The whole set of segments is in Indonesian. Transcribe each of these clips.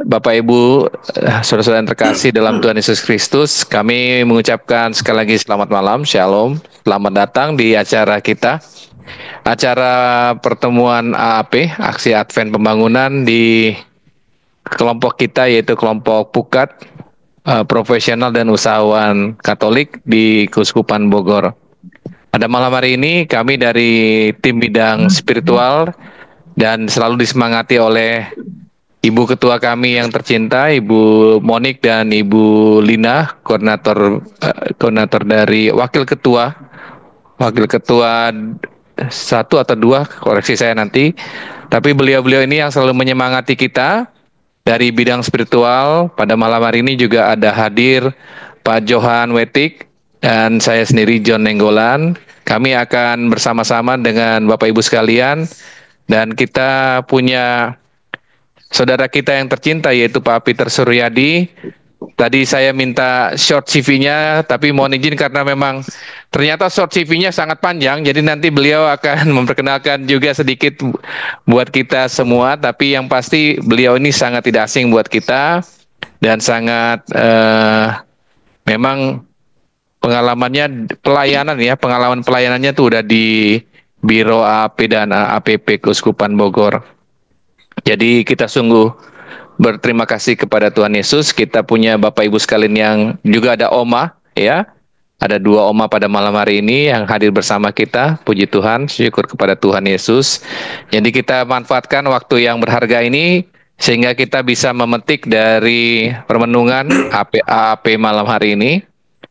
Bapak Ibu, saudara-saudara yang terkasih dalam Tuhan Yesus Kristus, kami mengucapkan sekali lagi selamat malam, Shalom. Selamat datang di acara kita, acara pertemuan AAP, Aksi Advent Pembangunan di kelompok kita yaitu kelompok Pukat, Profesional dan Usahawan Katolik di Keuskupan Bogor. Pada malam hari ini kami dari tim bidang spiritual dan selalu disemangati oleh Ibu Ketua kami yang tercinta, Ibu Monik dan Ibu Lina, koordinator dari Wakil Ketua satu atau dua, koreksi saya nanti. Tapi beliau-beliau ini yang selalu menyemangati kita dari bidang spiritual. Pada malam hari ini juga ada hadir Pak Johan Wetik dan saya sendiri John Nenggolan. Kami akan bersama-sama dengan Bapak Ibu sekalian dan kita punya saudara kita yang tercinta yaitu Pak Peter Suryadi. Tadi saya minta short CV-nya, tapi mohon izin karena memang ternyata short CV-nya sangat panjang, jadi nanti beliau akan memperkenalkan juga sedikit buat kita semua, tapi yang pasti beliau ini sangat tidak asing buat kita, dan sangat memang pengalaman pelayanannya tuh udah di Biro AAP dan APP Keuskupan Bogor. Jadi kita sungguh berterima kasih kepada Tuhan Yesus. Kita punya Bapak Ibu sekalian yang juga ada Oma, ya. Ada dua Oma pada malam hari ini yang hadir bersama kita. Puji Tuhan, syukur kepada Tuhan Yesus. Jadi kita manfaatkan waktu yang berharga ini sehingga kita bisa memetik dari permenungan AAP malam hari ini.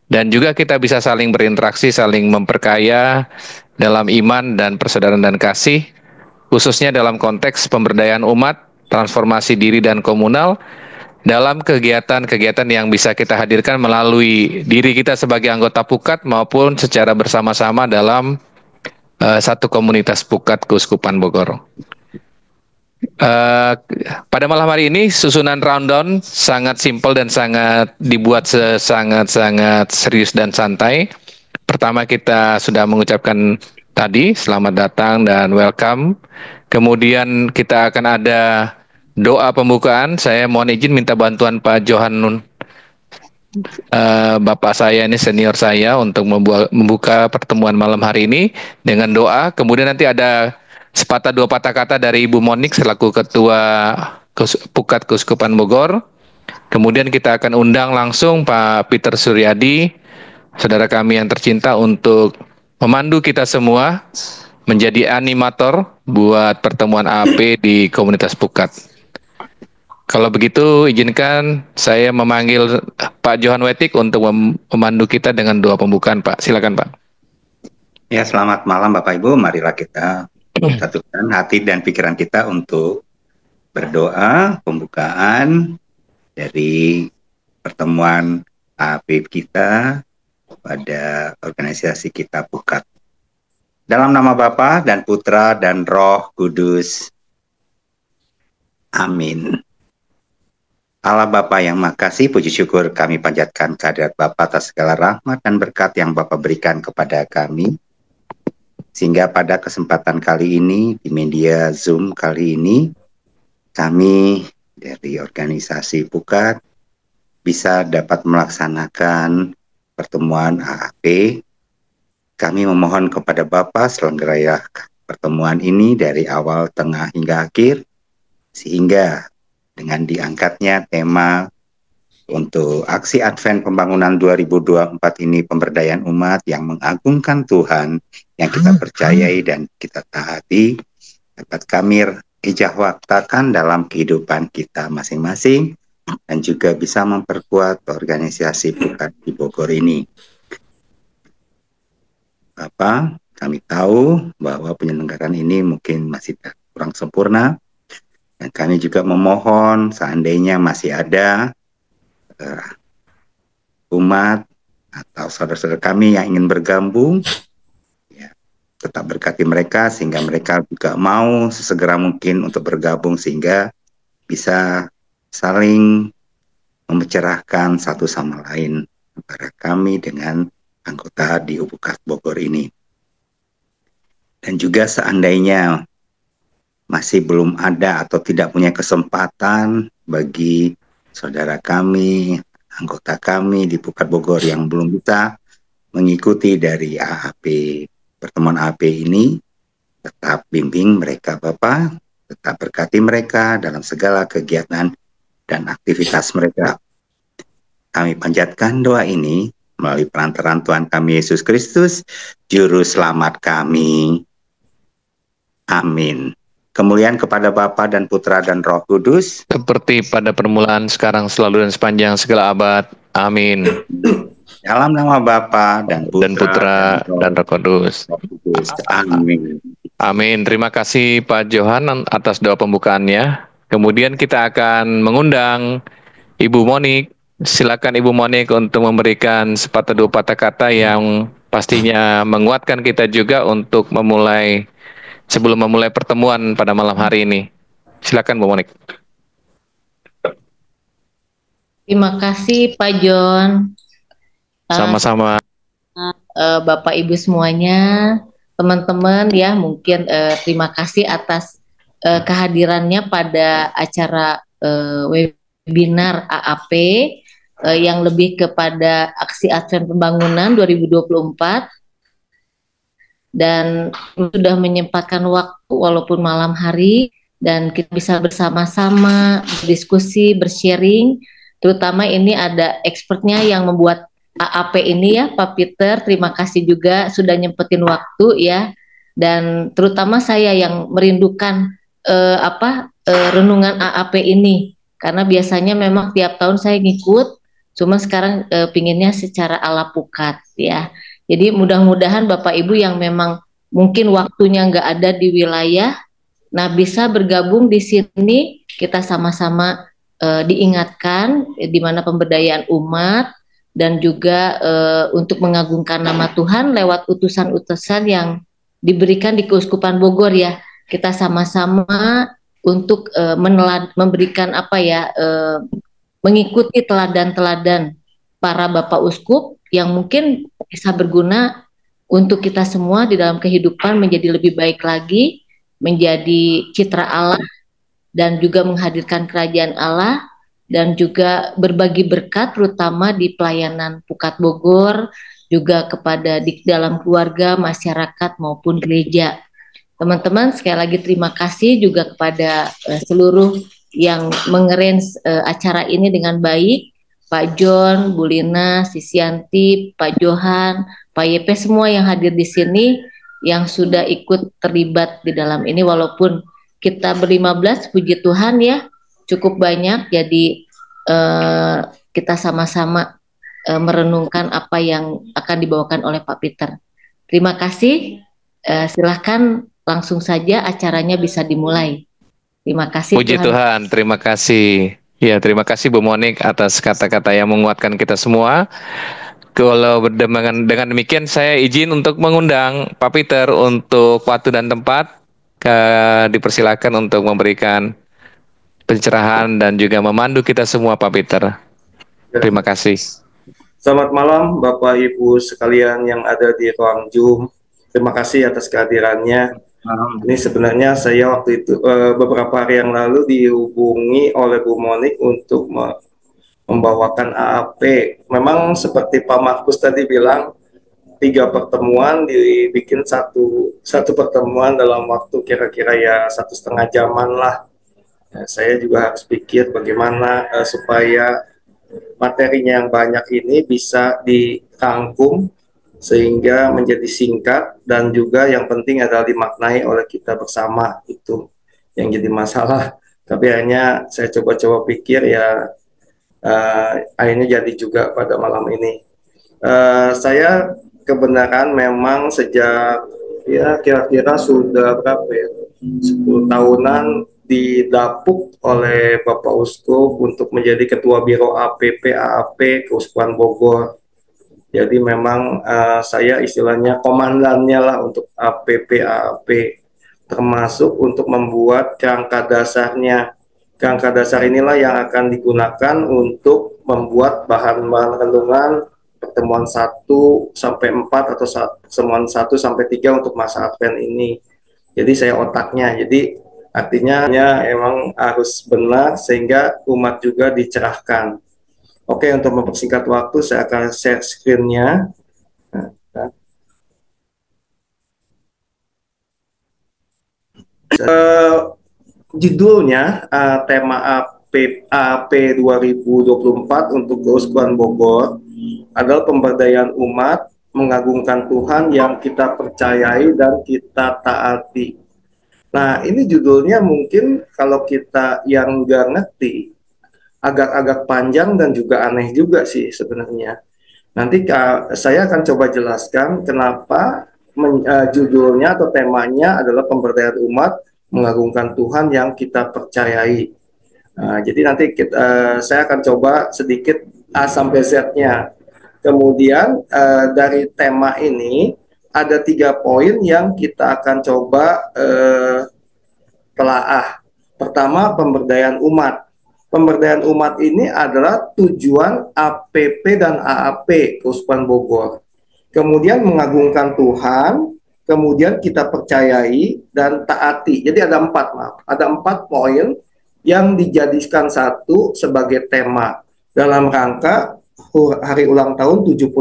Dan juga kita bisa saling berinteraksi, saling memperkaya dalam iman dan persaudaraan dan kasih, khususnya dalam konteks pemberdayaan umat, transformasi diri dan komunal, dalam kegiatan-kegiatan yang bisa kita hadirkan melalui diri kita sebagai anggota Pukat maupun secara bersama-sama dalam satu komunitas Pukat Keuskupan Bogor. Pada malam hari ini susunan rundown sangat simpel dan sangat dibuat sangat serius dan santai. Pertama kita sudah mengucapkan tadi selamat datang dan welcome. Kemudian kita akan ada doa pembukaan. Saya mohon izin minta bantuan Pak Johan, Bapak saya ini senior saya untuk membuka pertemuan malam hari ini dengan doa. Kemudian nanti ada sepatah dua patah kata dari Ibu Monik selaku Ketua Pukat Keuskupan Bogor. Kemudian kita akan undang langsung Pak Peter Suryadi, saudara kami yang tercinta, untuk memandu kita semua menjadi animator buat pertemuan AAP di komunitas Pukat. Kalau begitu, izinkan saya memanggil Pak Johan Wetik untuk memandu kita dengan doa pembukaan, Pak. Silakan, Pak. Ya, selamat malam Bapak Ibu. Marilah kita satukan hati dan pikiran kita untuk berdoa pembukaan dari pertemuan AAP kita pada organisasi kita Pukat. Dalam nama Bapa dan Putra dan Roh Kudus. Amin. Allah Bapa yang makasih, puji syukur kami panjatkan kehadirat Bapa atas segala rahmat dan berkat yang Bapa berikan kepada kami. Sehingga pada kesempatan kali ini, di media Zoom kali ini, kami dari organisasi Pukat bisa dapat melaksanakan pertemuan AAP. Kami memohon kepada Bapa selenggara pertemuan ini dari awal, tengah, hingga akhir, sehingga dengan diangkatnya tema untuk aksi Advent Pembangunan 2024 ini, pemberdayaan umat yang mengagungkan Tuhan, yang kita percayai dan kita taati, dapat kami ijawaktakan dalam kehidupan kita masing-masing, dan juga bisa memperkuat organisasi Pukat di Bogor ini. Bapak, kami tahu bahwa penyelenggaraan ini mungkin masih kurang sempurna, dan kami juga memohon seandainya masih ada umat atau saudara-saudara kami yang ingin bergabung, ya, tetap berkati mereka sehingga mereka juga mau sesegera mungkin untuk bergabung sehingga bisa saling mencerahkan satu sama lain antara kami dengan anggota di Pukat Bogor ini. Dan juga seandainya masih belum ada atau tidak punya kesempatan, bagi saudara kami, anggota kami di Pukat Bogor yang belum bisa mengikuti dari AAP, pertemuan AAP ini, tetap bimbing mereka Bapak, tetap berkati mereka dalam segala kegiatan dan aktivitas mereka. Kami panjatkan doa ini melalui perantaraan Tuhan kami Yesus Kristus, Juru Selamat kami. Amin. Kemuliaan kepada Bapa dan Putra dan Roh Kudus, seperti pada permulaan, sekarang, selalu, dan sepanjang segala abad. Amin. dalam nama Bapa dan Putra dan Roh Kudus. Amin. Amin. Terima kasih Pak Johan atas doa pembukaannya. Kemudian kita akan mengundang Ibu Monik. Silakan Ibu Monik untuk memberikan sepatah dua patah kata yang pastinya menguatkan kita juga untuk sebelum memulai pertemuan pada malam hari ini. Silakan Bu Monik. Terima kasih Pak John. Sama-sama. Bapak Ibu semuanya, teman-teman ya, mungkin terima kasih atas kehadirannya pada acara webinar AAP yang lebih kepada Aksi Advent Pembangunan 2024, dan sudah menyempatkan waktu walaupun malam hari, dan kita bisa bersama-sama berdiskusi, bersharing. Terutama ini ada expertnya yang membuat AAP ini ya, Pak Peter. Terima kasih juga sudah nyempetin waktu ya. Dan terutama saya yang merindukan renungan AAP ini, karena biasanya memang tiap tahun saya ngikut, cuma sekarang pinginnya secara ala pukat ya. Jadi mudah-mudahan Bapak Ibu yang memang mungkin waktunya nggak ada di wilayah, nah bisa bergabung di sini, kita sama-sama diingatkan di mana pemberdayaan umat, dan juga untuk mengagungkan nama Tuhan lewat utusan-utusan yang diberikan di Keuskupan Bogor ya. Kita sama-sama untuk memberikan mengikuti teladan-teladan para Bapak Uskup yang mungkin bisa berguna untuk kita semua di dalam kehidupan menjadi lebih baik lagi, menjadi citra Allah, dan juga menghadirkan kerajaan Allah, dan juga berbagi berkat terutama di pelayanan Pukat Bogor, juga kepada di dalam keluarga, masyarakat maupun gereja. Teman-teman, sekali lagi terima kasih juga kepada seluruh yang mengarrange acara ini dengan baik, Pak John, Bu Lina, Sisianti, Pak Johan, Pak YP, semua yang hadir di sini, yang sudah ikut terlibat di dalam ini, walaupun kita ber-15, puji Tuhan ya, cukup banyak. Jadi kita sama-sama merenungkan apa yang akan dibawakan oleh Pak Peter. Terima kasih. Silahkan langsung saja acaranya bisa dimulai. Terima kasih. Puji Tuhan. Terima kasih. Ya, terima kasih Bu Monik atas kata-kata yang menguatkan kita semua. Kalau dengan demikian saya izin untuk mengundang Pak Peter untuk waktu dan tempat. Dipersilakan untuk memberikan pencerahan dan juga memandu kita semua, Pak Peter. Terima kasih. Selamat malam Bapak Ibu sekalian yang ada di ruang Zoom. Terima kasih atas kehadirannya. Ini sebenarnya saya waktu itu beberapa hari yang lalu dihubungi oleh Bu Monik untuk membawakan AAP. Memang seperti Pak Markus tadi bilang, 3 pertemuan dibikin satu pertemuan dalam waktu kira-kira ya 1,5 jaman lah. Saya juga harus pikir bagaimana supaya materinya yang banyak ini bisa dirangkum sehingga menjadi singkat, dan juga yang penting adalah dimaknai oleh kita bersama. Itu yang jadi masalah. Tapi akhirnya saya coba-coba pikir ya, akhirnya jadi juga pada malam ini. Saya kebenaran memang sejak ya kira-kira sudah berapa ya, 10 tahunan didapuk oleh Bapak Uskup untuk menjadi Ketua Biro APP AAP Keuskupan Bogor. Jadi memang saya istilahnya komandannya lah untuk APP AAP, termasuk untuk membuat kerangka dasarnya. Kerangka dasar inilah yang akan digunakan untuk membuat bahan-bahan renungan pertemuan 1 sampai 4 atau pertemuan 1 sampai 3 untuk masa Advent ini. Jadi saya otaknya. Jadi Artinya emang harus benar sehingga umat juga dicerahkan. Oke, untuk mempersingkat waktu saya akan share screen-nya. Judulnya tema AP 2024 untuk Keuskupan Bogor adalah pemberdayaan umat mengagungkan Tuhan yang kita percayai dan kita taati. Nah, ini judulnya mungkin kalau kita yang nggak ngerti agak-agak panjang dan juga aneh juga sih sebenarnya. Nanti saya akan coba jelaskan kenapa judulnya atau temanya adalah pemberdayaan umat mengagungkan Tuhan yang kita percayai. Jadi nanti saya akan coba sedikit A sampai Z-nya. Kemudian dari tema ini ada 3 poin yang kita akan coba telaah. Pertama, pemberdayaan umat. Pemberdayaan umat ini adalah tujuan APP dan AAP Keuskupan Bogor. Kemudian mengagungkan Tuhan, kemudian kita percayai dan taati. Jadi ada 4, maaf. Ada 4 poin yang dijadikan satu sebagai tema dalam rangka hari ulang tahun 75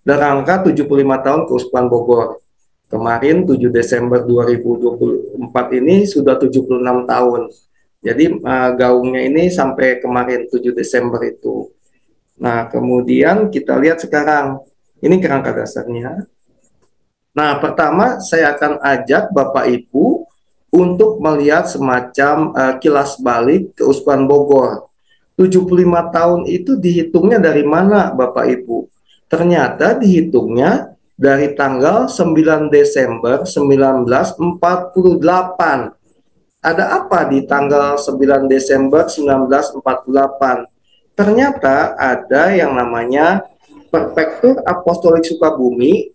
dalam rangka 75 tahun Keuskupan Bogor. Kemarin 7 Desember 2024 ini sudah 76 tahun. Jadi gaungnya ini sampai kemarin 7 Desember itu. Nah, kemudian kita lihat sekarang. Ini kerangka dasarnya. Nah, pertama saya akan ajak Bapak Ibu untuk melihat semacam kilas balik Keuskupan Bogor. 75 tahun itu dihitungnya dari mana Bapak Ibu? Ternyata dihitungnya dari tanggal 9 Desember 1948. Ada apa di tanggal 9 Desember 1948? Ternyata ada yang namanya Prefektur Apostolik Sukabumi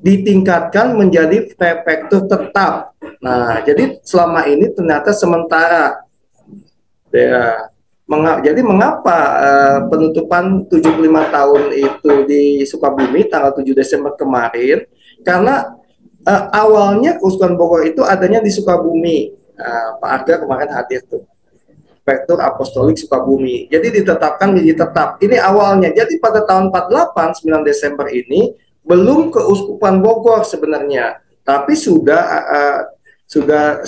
ditingkatkan menjadi prefektur tetap. Nah, jadi selama ini ternyata sementara. Ya, jadi mengapa penutupan 75 tahun itu di Sukabumi tanggal 7 Desember kemarin? Karena awalnya Keuskupan Bogor itu adanya di Sukabumi. Pak Arga kemarin hadir tuh. Prefektur Apostolik Sukabumi. Jadi ditetapkan menjadi tetap. Ini awalnya. Jadi pada tahun 48, 9 Desember ini belum Keuskupan Bogor sebenarnya, tapi sudah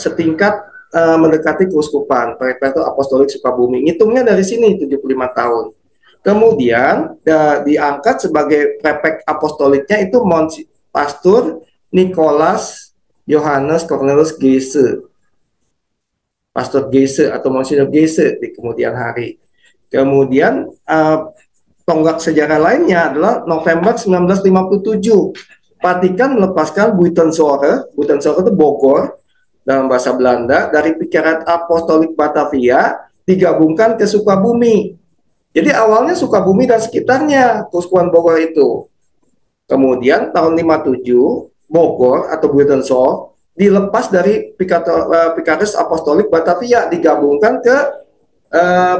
setingkat mendekati keuskupan, Prefektur Apostolik Sukabumi. Ngitungnya dari sini 75 tahun. Kemudian diangkat sebagai prefek apostoliknya itu Pastor Nicholas Johannes Cornelius Geise. Pastor Geise atau Monsignor Geise di kemudian hari. Kemudian tonggak sejarah lainnya adalah November 1957. Vatikan melepaskan Buitenzorge itu Bogor dalam bahasa Belanda, dari Pikiran Apostolik Batavia digabungkan ke Sukabumi. Jadi awalnya Sukabumi dan sekitarnya Keuskupan Bogor itu. Kemudian tahun 57 Bogor atau Buitenzorge dilepas dari Vicarius Apostolik Batavia, digabungkan ke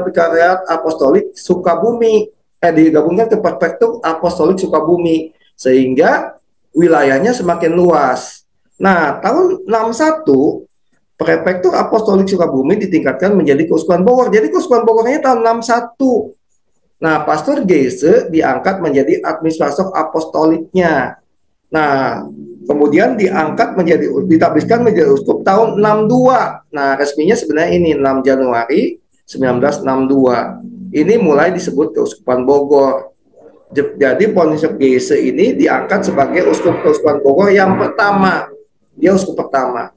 Vicariat Apostolik Sukabumi, digabungkan ke Prefektur Apostolik Sukabumi, sehingga wilayahnya semakin luas. Nah, tahun 61 Prefektur Apostolik Sukabumi ditingkatkan menjadi Keuskupan Bogor. Jadi Keuskupan Bogornya tahun 61. Nah, Pastor Geise diangkat menjadi administrator apostoliknya. Nah, kemudian ditabiskan menjadi uskup tahun 62. Nah, resminya sebenarnya ini 6 Januari 1962. Ini mulai disebut Keuskupan Bogor. Jadi Monsignor Geise ini diangkat sebagai uskup Keuskupan Bogor yang pertama. Dia uskup pertama.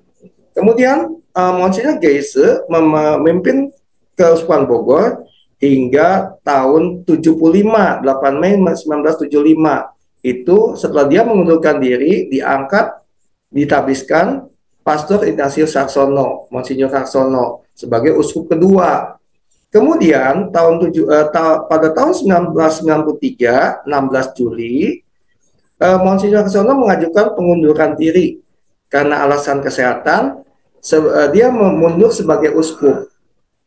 Kemudian Monsignor Geise memimpin Keuskupan Bogor hingga tahun 75, 8 Mei 1975. Itu setelah dia mengundurkan diri, ditabiskan Pastor Ignatius Saksono, Monsignor Saksono sebagai uskup kedua. Kemudian pada tahun 1993, 16 Juli, Monsignor Saksono mengajukan pengunduran diri karena alasan kesehatan. Dia mundur sebagai uskup.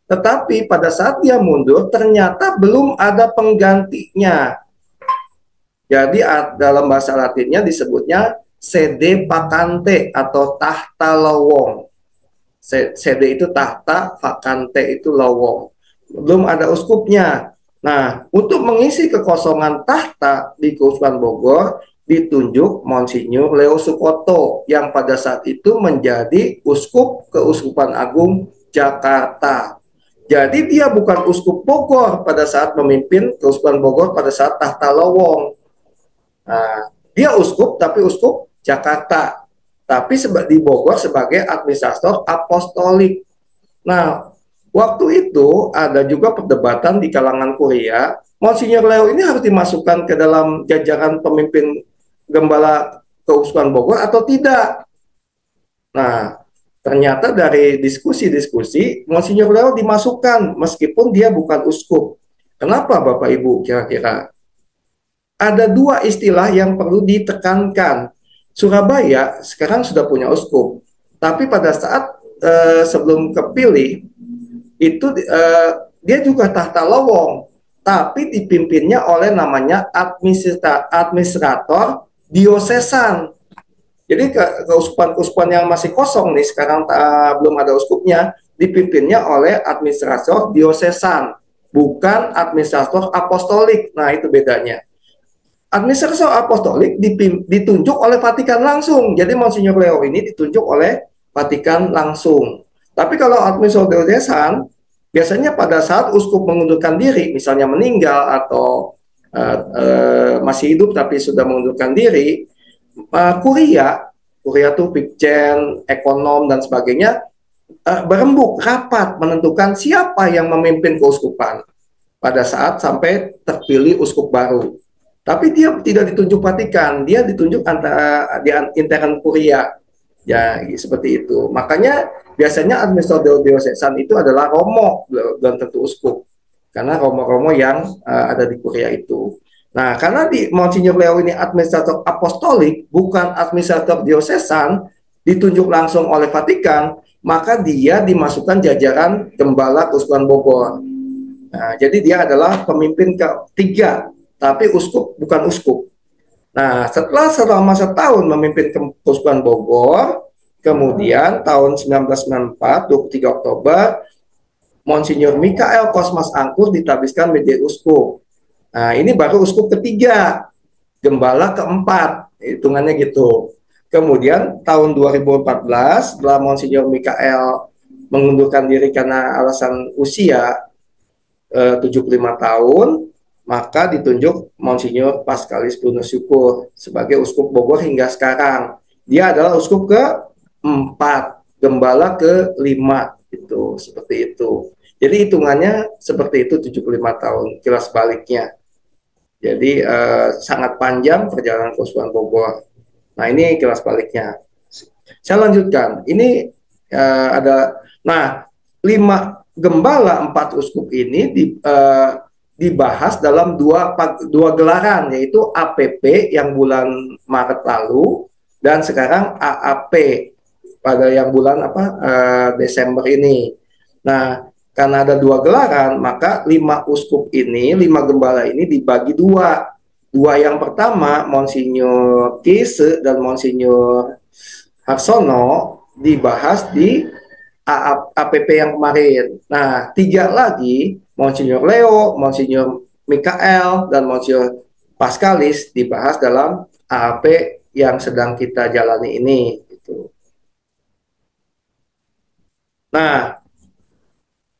Tetapi pada saat dia mundur, ternyata belum ada penggantinya. Jadi dalam bahasa Latinnya disebutnya sede vacante atau tahta lowong. sede itu tahta, vakante itu lowong. Belum ada uskupnya. Nah, untuk mengisi kekosongan tahta di Keuskupan Bogor, ditunjuk Monsinyur Leo Sukoto yang pada saat itu menjadi uskup Keuskupan Agung Jakarta. Jadi dia bukan uskup Bogor pada saat memimpin Keuskupan Bogor pada saat tahta lowong. Nah, dia uskup tapi uskup Jakarta. Tapi di Bogor sebagai administrator apostolik. Nah, waktu itu ada juga perdebatan di kalangan Kuria, Monsinyur Leo ini harus dimasukkan ke dalam jajaran pemimpin Gembala Keuskupan Bogor atau tidak. Nah, ternyata dari diskusi-diskusi, Monsinyur Leo dimasukkan meskipun dia bukan uskup. Kenapa Bapak Ibu kira-kira? Ada dua istilah yang perlu ditekankan. Surabaya sekarang sudah punya uskup, tapi pada saat sebelum kepilih, itu dia juga tahta lowong, tapi dipimpinnya oleh namanya administrator diosesan. Jadi keuskupan-keuskupan yang masih kosong nih sekarang belum ada uskupnya, dipimpinnya oleh administrator diosesan, bukan administrator apostolik. Nah, itu bedanya. Administrator apostolik ditunjuk oleh Vatikan langsung. Jadi Monsinyur Leo ini ditunjuk oleh Vatikan langsung. Tapi kalau administrator diosesan, biasanya pada saat uskup mengundurkan diri, misalnya meninggal atau masih hidup tapi sudah mengundurkan diri, kuria itu pikjen, ekonom dan sebagainya berembuk rapat menentukan siapa yang memimpin keuskupan pada saat sampai terpilih uskup baru. Tapi dia tidak ditunjuk Vatikan, dia ditunjuk antara di intern kuria, ya seperti itu. Makanya biasanya administrator diosesan itu adalah romo, belum tentu uskup, karena romo-romo yang ada di kuria itu. Nah, karena di Monsinyur Leo ini administrator apostolik, bukan administrator diosesan, ditunjuk langsung oleh Vatikan, maka dia dimasukkan jajaran Gembala Keuskupan Bogor. Nah, jadi dia adalah pemimpin ketiga, tapi uskup bukan uskup. Nah, selama setahun memimpin Keuskupan Bogor, kemudian tahun 1994, 23 Oktober, Monsinyur Mikael Kosmas Angkur ditabiskan menjadi uskup. Nah, ini baru uskup ketiga, Gembala keempat, hitungannya gitu. Kemudian tahun 2014, setelah Monsinyur Mikael mengundurkan diri karena alasan usia 75 tahun, maka ditunjuk Monsinyur Paskalis Bruno Syukur sebagai uskup Bogor hingga sekarang. Dia adalah uskup ke-4, Gembala ke-5, itu seperti itu. Jadi hitungannya seperti itu 75 tahun, kilas baliknya. Jadi sangat panjang perjalanan Keuskupan Bogor. Nah, ini kilas baliknya. Saya lanjutkan. Ini ada, nah 5 Gembala 4 uskup ini dibahas dalam dua gelaran, yaitu APP yang bulan Maret lalu dan sekarang AAP pada yang bulan Desember ini. Nah, karena ada dua gelaran, maka 5 uskup ini, 5 gembala ini dibagi dua. Dua yang pertama, Monsinyur Kise dan Monsinyur Harsono dibahas di APP yang kemarin. Nah, 3 lagi, Monsinyur Leo, Monsinyur Mikael, dan Monsinyur Paskalis dibahas dalam AAP yang sedang kita jalani ini. Gitu. Nah,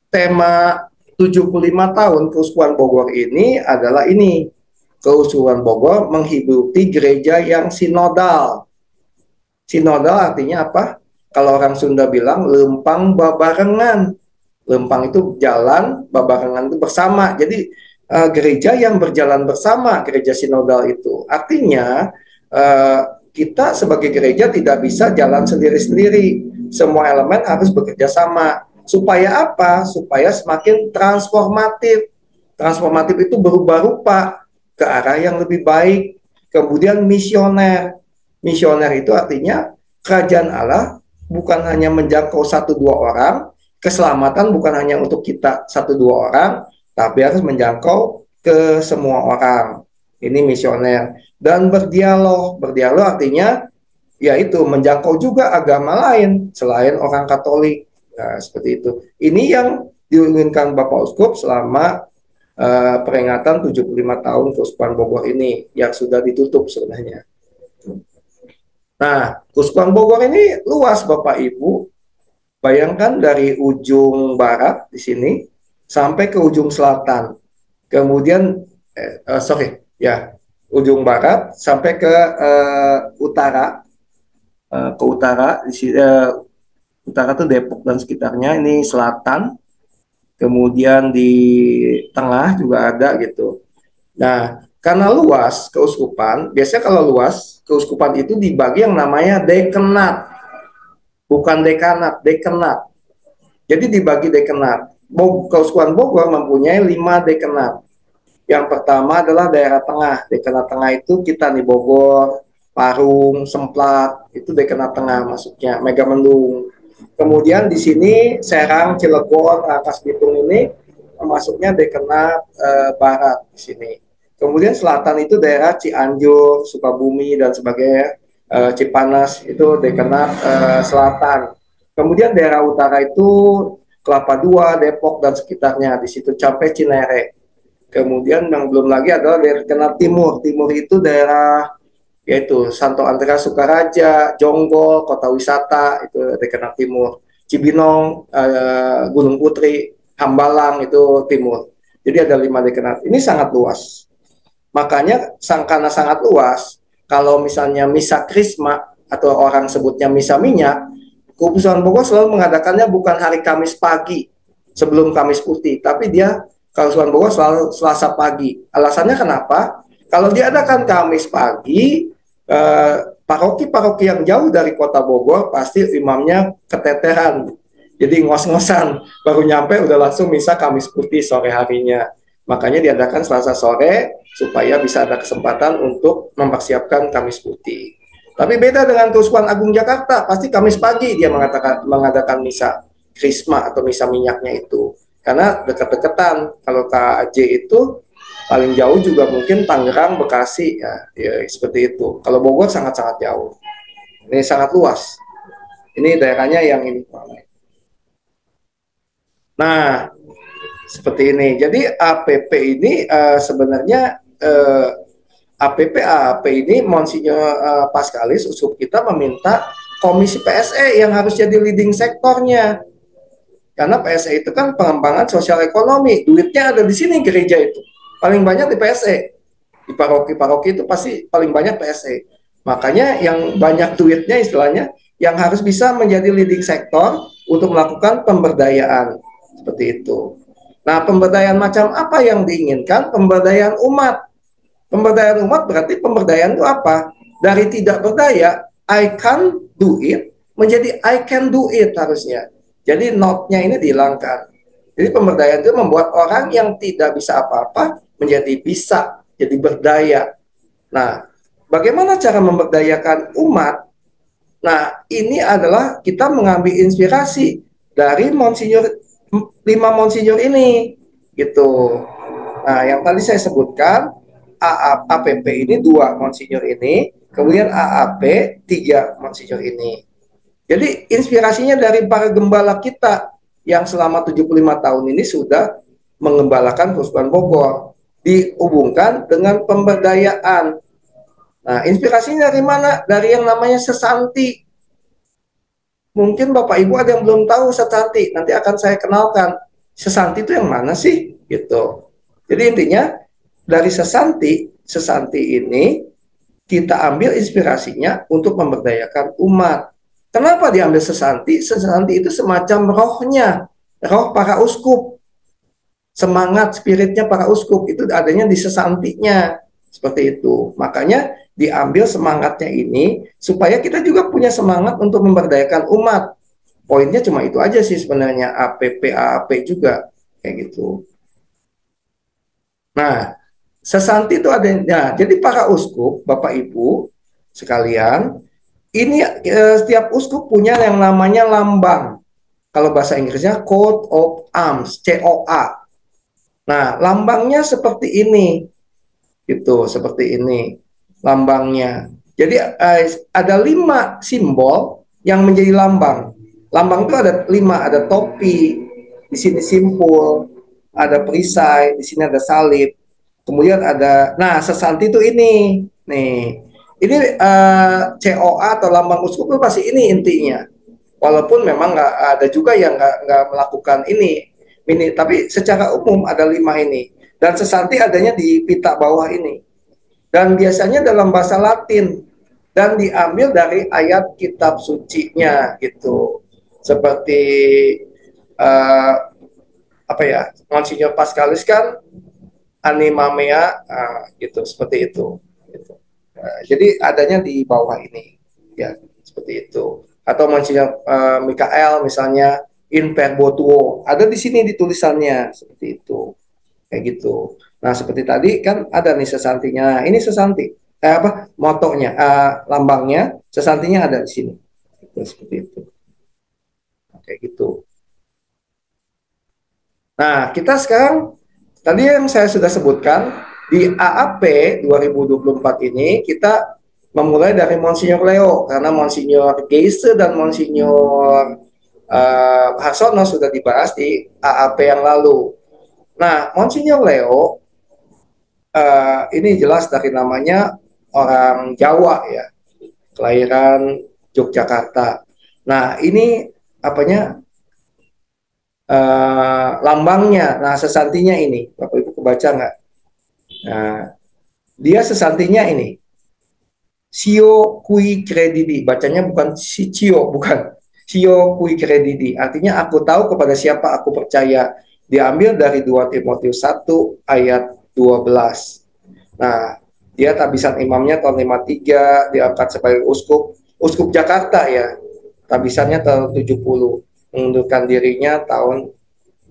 tema 75 tahun Keuskupan Bogor ini adalah ini. Keuskupan Bogor menghidupi gereja yang sinodal. Sinodal artinya apa? Kalau orang Sunda bilang lempang babarengan. Lempang itu jalan, babarengan itu bersama. Jadi gereja yang berjalan bersama, gereja sinodal itu. Artinya kita sebagai gereja tidak bisa jalan sendiri-sendiri. Semua elemen harus bekerja sama. Supaya apa? Supaya semakin transformatif. Transformatif itu berubah rupa ke arah yang lebih baik. Kemudian misioner. Misioner itu artinya kerajaan Allah bukan hanya menjangkau 1-2 orang, keselamatan bukan hanya untuk kita 1-2 orang, tapi harus menjangkau ke semua orang. Ini misioner. Dan berdialog. Berdialog artinya yaitu menjangkau juga agama lain selain orang Katolik. Nah, seperti itu. Ini yang diinginkan Bapak Uskup selama peringatan 75 tahun Keuskupan Bogor ini yang sudah ditutup sebenarnya. Nah, Keuskupan Bogor ini luas Bapak Ibu. Bayangkan dari ujung barat di sini sampai ke ujung selatan. Kemudian ujung barat sampai ke utara. Ke utara di sini, utara itu Depok dan sekitarnya, ini selatan, kemudian di tengah juga ada gitu. Nah, karena luas keuskupan, biasanya kalau luas keuskupan itu dibagi yang namanya dekanat, bukan dekanat, dekanat. Jadi dibagi dekanat. Keuskupan Bogor mempunyai 5 dekanat. Yang pertama adalah daerah tengah. Dekanat tengah itu kita nih, Bogor, Parung, Semplak, itu dekanat tengah masuknya, Megamendung. Kemudian di sini Serang, Cilegon, Rangkas Bitung ini masuknya dekanat barat di sini. Kemudian selatan itu daerah Cianjur, Sukabumi dan sebagainya, Cipanas itu dekanat selatan. Kemudian daerah utara itu Kelapa II, Depok dan sekitarnya, di situ sampai Cinere. Kemudian yang belum lagi adalah dekanat timur. Timur itu daerah yaitu Santo Andreas Sukaraja, Jonggol, Kota Wisata, itu dekanat timur. Cibinong, Gunung Putri, Hambalang, itu timur. Jadi ada 5 dekanat. Ini sangat luas. Makanya karena sangat luas, kalau misalnya misa krisma atau orang sebutnya misa minyak, Keuskupan Bogor selalu mengadakannya bukan hari Kamis pagi sebelum Kamis Putih, tapi dia Keuskupan Bogor selalu Selasa pagi. Alasannya kenapa? Kalau diadakan Kamis pagi, paroki-paroki yang jauh dari kota Bogor pasti imamnya keteteran, jadi ngos-ngosan, baru nyampe udah langsung misa Kamis Putih sore harinya. Makanya diadakan Selasa sore supaya bisa ada kesempatan untuk mempersiapkan Kamis Putih. Tapi beda dengan Keuskupan Agung Jakarta, pasti Kamis pagi dia mengadakan misa krisma atau misa minyaknya itu, karena dekat-dekatan. Kalau KAJ itu paling jauh juga mungkin Tangerang, Bekasi, ya seperti itu. Kalau Bogor sangat-sangat jauh. Ini sangat luas. Ini daerahnya yang ini. Nah, seperti ini. Jadi APP ini sebenarnya APP ini Monsinyur Paskalis, uskup kita meminta komisi PSE yang harus jadi leading sektornya. Karena PSE itu kan pengembangan sosial ekonomi. Duitnya ada di sini gereja itu. Paling banyak di PSE. Di paroki-paroki itu pasti paling banyak PSE. Makanya yang banyak duitnya istilahnya yang harus bisa menjadi leading sektor untuk melakukan pemberdayaan. Seperti itu. Nah, pemberdayaan macam apa yang diinginkan? Pemberdayaan umat. Pemberdayaan umat berarti pemberdayaan itu apa? Dari tidak berdaya, I can't do it, menjadi I can do it harusnya. Jadi not-nya ini dihilangkan. Jadi pemberdayaan itu membuat orang yang tidak bisa apa-apa menjadi bisa, jadi berdaya. Nah, bagaimana cara memberdayakan umat? Nah, ini adalah kita mengambil inspirasi dari Monsinyur, 5 Monsinyur ini, gitu. Nah, yang tadi saya sebutkan, APP ini 2 Monsinyur ini, kemudian AAP 3 Monsinyur ini. Jadi inspirasinya dari para gembala kita yang selama 75 tahun ini sudah mengembalakan Keuskupan Bogor, dihubungkan dengan pemberdayaan. Nah, inspirasinya dari mana? Dari yang namanya sesanti. Mungkin Bapak Ibu ada yang belum tahu sesanti, nanti akan saya kenalkan. Sesanti itu yang mana sih? Gitu. Jadi intinya dari sesanti ini kita ambil inspirasinya untuk memberdayakan umat. Kenapa diambil sesanti? Sesanti itu semacam rohnya, roh para uskup. Semangat spiritnya para uskup itu adanya di sesantinya, seperti itu. Makanya diambil semangatnya ini supaya kita juga punya semangat untuk memberdayakan umat. Poinnya cuma itu aja sih sebenarnya, APP AAP juga kayak gitu. Nah, sesanti itu adanya. Jadi para uskup, Bapak Ibu sekalian, ini setiap uskup punya yang namanya lambang. Kalau bahasa Inggrisnya coat of arms, COA. Nah, lambangnya seperti ini, gitu, seperti ini lambangnya. Jadi ada 5 simbol yang menjadi lambang. lambang itu ada 5, ada topi, di sini simpul, ada perisai, di sini ada salib, kemudian ada, nah sesanti itu ini, nih, ini COA atau lambang uskup itu pasti ini intinya. Walaupun memang nggak ada juga yang nggak melakukan ini, tapi secara umum ada 5 ini. Dan sesanti adanya di pita bawah ini. Dan biasanya dalam bahasa Latin dan diambil dari ayat kitab sucinya gitu. Seperti apa ya, Monsignor Pascalis kan anima mea gitu, seperti itu. Gitu. Jadi adanya di bawah ini, ya seperti itu. Atau Monsignor Mikael misalnya in verbo tuo, ada di sini di tulisannya seperti itu, kayak gitu. Nah seperti tadi kan ada nih sesantinya, ini sesanti, apa motonya, lambangnya, sesantinya ada di sini, gitu, seperti itu, kayak gitu. Nah kita sekarang tadi yang saya sudah sebutkan di AAP 2024 ini kita memulai dari Monsignor Leo karena Monsignor Geise dan Monsignor Harsono sudah dibahas di AAP yang lalu. Nah, Monsignor Leo ini jelas dari namanya orang Jawa ya, kelahiran Yogyakarta. Nah, ini apanya lambangnya. Nah, sesantinya ini, Bapak Ibu kebaca nggak? Nah, dia sesantinya ini, Sio Kui Kredidi, bacanya bukan Cio, bukan Sio Kui Kredidi. Artinya aku tahu kepada siapa aku percaya. Diambil dari 2 Timotius 1 ayat 12. Nah, dia tabisan imamnya tahun 53, diangkat sebagai uskup Jakarta ya. Tabisannya tahun 70, mengundurkan dirinya tahun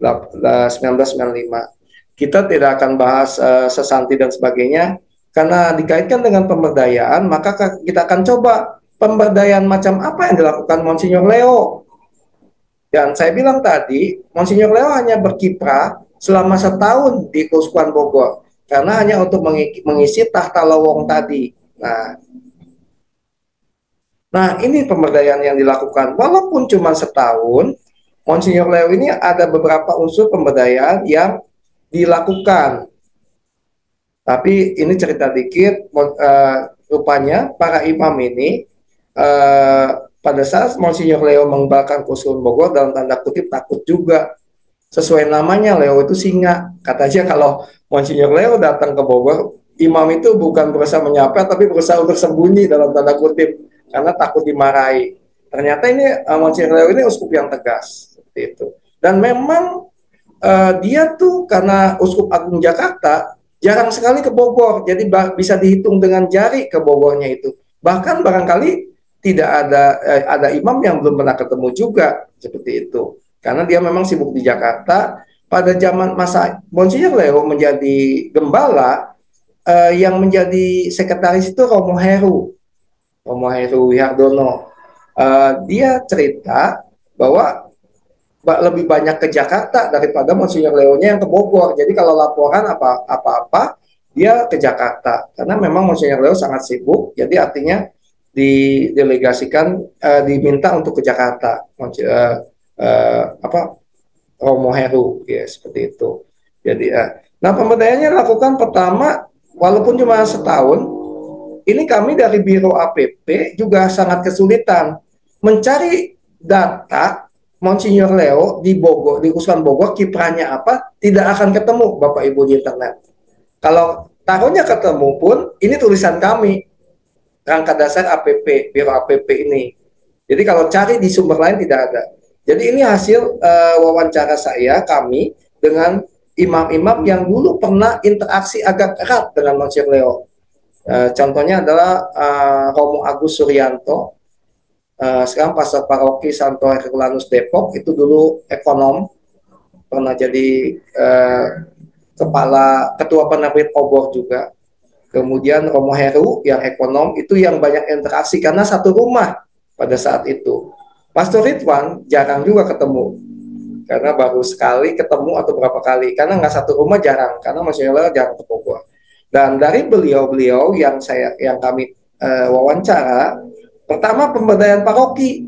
1995. Kita tidak akan bahas sesanti dan sebagainya karena dikaitkan dengan pemberdayaan, maka kita akan coba pemberdayaan macam apa yang dilakukan Monsignor Leo. Dan saya bilang tadi, Monsignor Leo hanya berkiprah selama setahun di Keuskupan Bogor karena hanya untuk mengisi tahta lowong tadi. Nah, ini pemberdayaan yang dilakukan. Walaupun cuma setahun, Monsignor Leo ini ada beberapa unsur pemberdayaan yang dilakukan. Tapi ini cerita dikit, rupanya para imam ini pada saat Monsignor Leo mengembalikan Keuskupan Bogor dalam tanda kutip takut juga. Sesuai namanya, Leo itu singa. Katanya kalau Monsignor Leo datang ke Bogor, imam itu bukan berusaha menyapa, tapi berusaha untuk sembunyi dalam tanda kutip, karena takut dimarahi. Ternyata ini Monsignor Leo ini uskup yang tegas, seperti itu. Dan memang dia tuh karena Uskup Agung Jakarta, jarang sekali ke Bogor, jadi bisa dihitung dengan jari ke Bogornya itu. Bahkan barangkali tidak ada imam yang belum pernah ketemu juga, seperti itu. Karena dia memang sibuk di Jakarta. Pada zaman masa Monsignor Leo menjadi gembala, yang menjadi sekretaris itu Romo Heru Wihardono. Dia cerita bahwa lebih banyak ke Jakarta daripada Monsignor Leo-nya yang ke Bogor. Jadi kalau laporan apa-apa, dia ke Jakarta. Karena memang Monsignor Leo sangat sibuk, jadi artinya didelegasikan, diminta untuk ke Jakarta. Romo Heru, ya seperti itu. Jadi, nah pemberdayaannya lakukan pertama, walaupun cuma setahun, ini kami dari Biro APP juga sangat kesulitan mencari data Monsignor Leo di Bogor, di Keuskupan Bogor, kiprahnya apa, tidak akan ketemu Bapak Ibu di internet. Kalau tahunnya ketemu pun, ini tulisan kami, rangka dasar APP, Biro APP ini. Jadi kalau cari di sumber lain tidak ada. Jadi ini hasil wawancara kami dengan imam-imam yang dulu pernah interaksi agak erat dengan Monsignor Leo. Contohnya adalah Romo Agus Suryanto, sekarang pastor paroki Santo Herculanus Depok, itu dulu ekonom, pernah jadi ketua penerbit obor juga. Kemudian Romo Heru yang ekonom, itu yang banyak interaksi karena satu rumah pada saat itu. Pastor Ridwan jarang juga ketemu, karena baru sekali ketemu atau berapa kali, karena nggak satu rumah jarang, karena Monsignor Leo jarang ke Bogor. Dan dari beliau-beliau yang kami wawancara, pertama pemberdayaan paroki.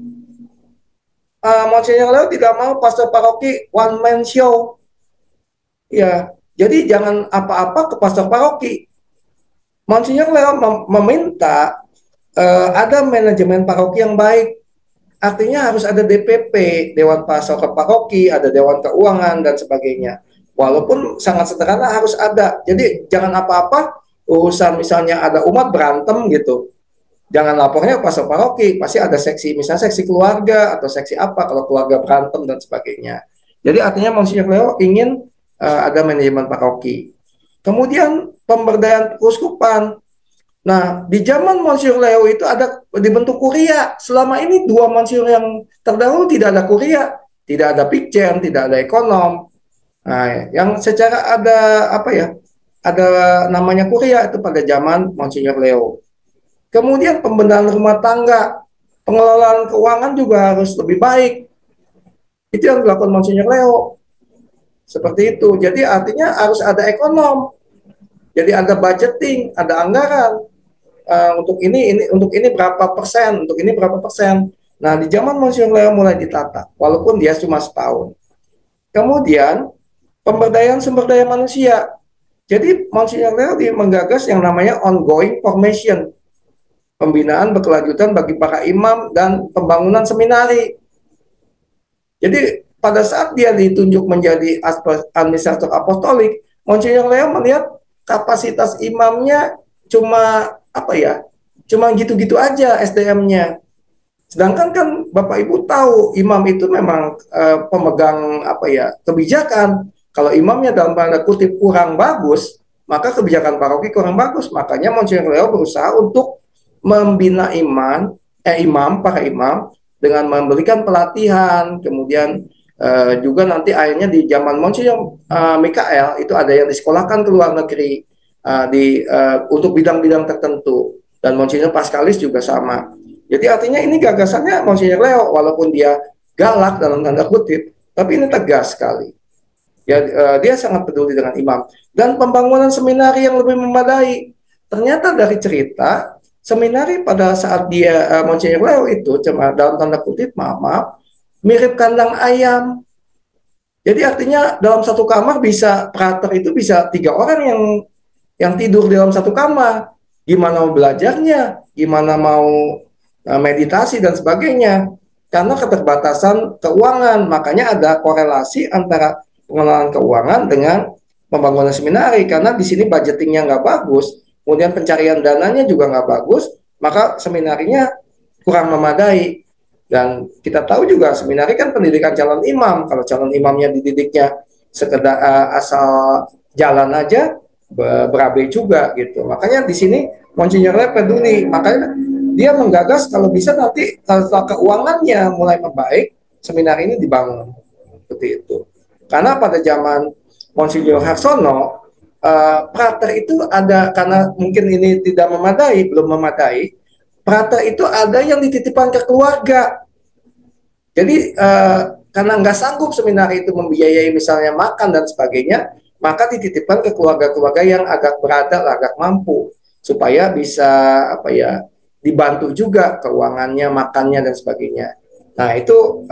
Monsinyur Leo tidak mau pastor paroki one man show. Ya, jadi jangan apa-apa ke pastor paroki. Monsinyur Leo meminta ada manajemen paroki yang baik. Artinya harus ada DPP, Dewan Pastoral Paroki, ada Dewan Keuangan dan sebagainya. Walaupun sangat sederhana harus ada. Jadi jangan apa-apa urusan misalnya ada umat berantem gitu. Jangan lapornya ke pastor paroki, pasti ada seksi, misalnya seksi keluarga atau seksi apa kalau keluarga berantem dan sebagainya. Jadi artinya Monsinyur Leo ingin ada manajemen paroki. Kemudian pemberdayaan keuskupan. Nah, di zaman Monsinyur Leo itu ada dibentuk kuria. Selama ini dua monsinyur yang terdahulu tidak ada kuria, tidak ada pikjen, tidak ada ekonom. Nah, yang secara ada apa ya? Ada namanya kuria itu pada zaman Monsinyur Leo. Kemudian pembenahan rumah tangga, pengelolaan keuangan juga harus lebih baik. Itu yang dilakukan Monsinyur Leo. Seperti itu. Jadi artinya harus ada ekonom. Jadi ada budgeting, ada anggaran. Untuk ini berapa persen, untuk ini berapa persen. Nah, di zaman Monsinyur Leo mulai ditata, walaupun dia cuma setahun. Kemudian pemberdayaan sumber daya manusia. Jadi Monsinyur Leo menggagas yang namanya ongoing formation, pembinaan berkelanjutan bagi para imam dan pembangunan seminari. Jadi pada saat dia ditunjuk menjadi administrator apostolik, Monsinyur Leo melihat kapasitas imamnya cuma cuma gitu-gitu aja SDM-nya. Sedangkan kan Bapak Ibu tahu imam itu memang pemegang kebijakan. Kalau imamnya dalam tanda kutip kurang bagus, maka kebijakan paroki kurang bagus. Makanya Monsinyur Leo berusaha untuk membina para imam dengan memberikan pelatihan, kemudian juga nanti akhirnya di zaman Monsinyur Mikael itu ada yang disekolahkan ke luar negeri. Untuk bidang-bidang tertentu, dan Monsinyur Pascalis juga sama. Jadi artinya ini gagasannya Monsinyur Leo, walaupun dia galak dalam tanda kutip, tapi ini tegas sekali. Ya, dia sangat peduli dengan imam dan pembangunan seminari yang lebih memadai. Ternyata dari cerita seminari pada saat dia Monsinyur Leo itu cuma dalam tanda kutip maaf mirip kandang ayam. Jadi artinya dalam satu kamar prater itu bisa 3 orang yang tidur dalam satu kamar. Gimana mau belajarnya, gimana mau meditasi dan sebagainya. Karena keterbatasan keuangan, makanya ada korelasi antara pengelolaan keuangan dengan pembangunan seminari. Karena di sini budgetingnya nggak bagus, kemudian pencarian dananya juga nggak bagus, maka seminarinya kurang memadai. Dan kita tahu juga seminari kan pendidikan calon imam. Kalau calon imamnya dididiknya sekedar asal jalan aja, berabe juga gitu. Makanya di sini Monsinyur Leo peduli, makanya dia menggagas kalau bisa nanti kalau keuangannya mulai membaik, seminar ini dibangun seperti itu. Karena pada zaman Monsinyur Harsono, prater itu ada, karena mungkin ini tidak memadai, belum memadai, prater itu ada yang dititipkan ke keluarga. Jadi karena nggak sanggup seminar itu membiayai misalnya makan dan sebagainya, maka dititipkan ke keluarga-keluarga yang agak berada, agak mampu, supaya bisa dibantu juga keuangannya, makannya dan sebagainya. Nah itu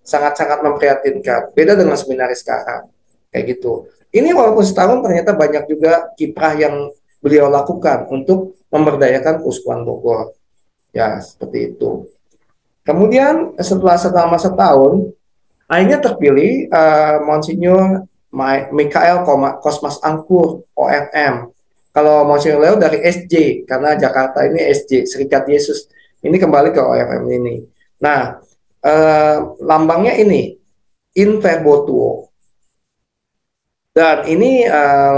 sangat-sangat memprihatinkan. Beda dengan seminaris sekarang, kayak gitu. Ini walaupun setahun ternyata banyak juga kiprah yang beliau lakukan untuk memberdayakan Keuskupan Bogor. Ya seperti itu. Kemudian selama setahun, akhirnya terpilih Monsinyur Mikael Kosmas Angkur, OFM. Kalau Monsinyur Leo dari SJ, karena Jakarta ini SJ, Serikat Yesus. Ini kembali ke OFM ini. Nah, lambangnya ini, in verbo tuo. Dan ini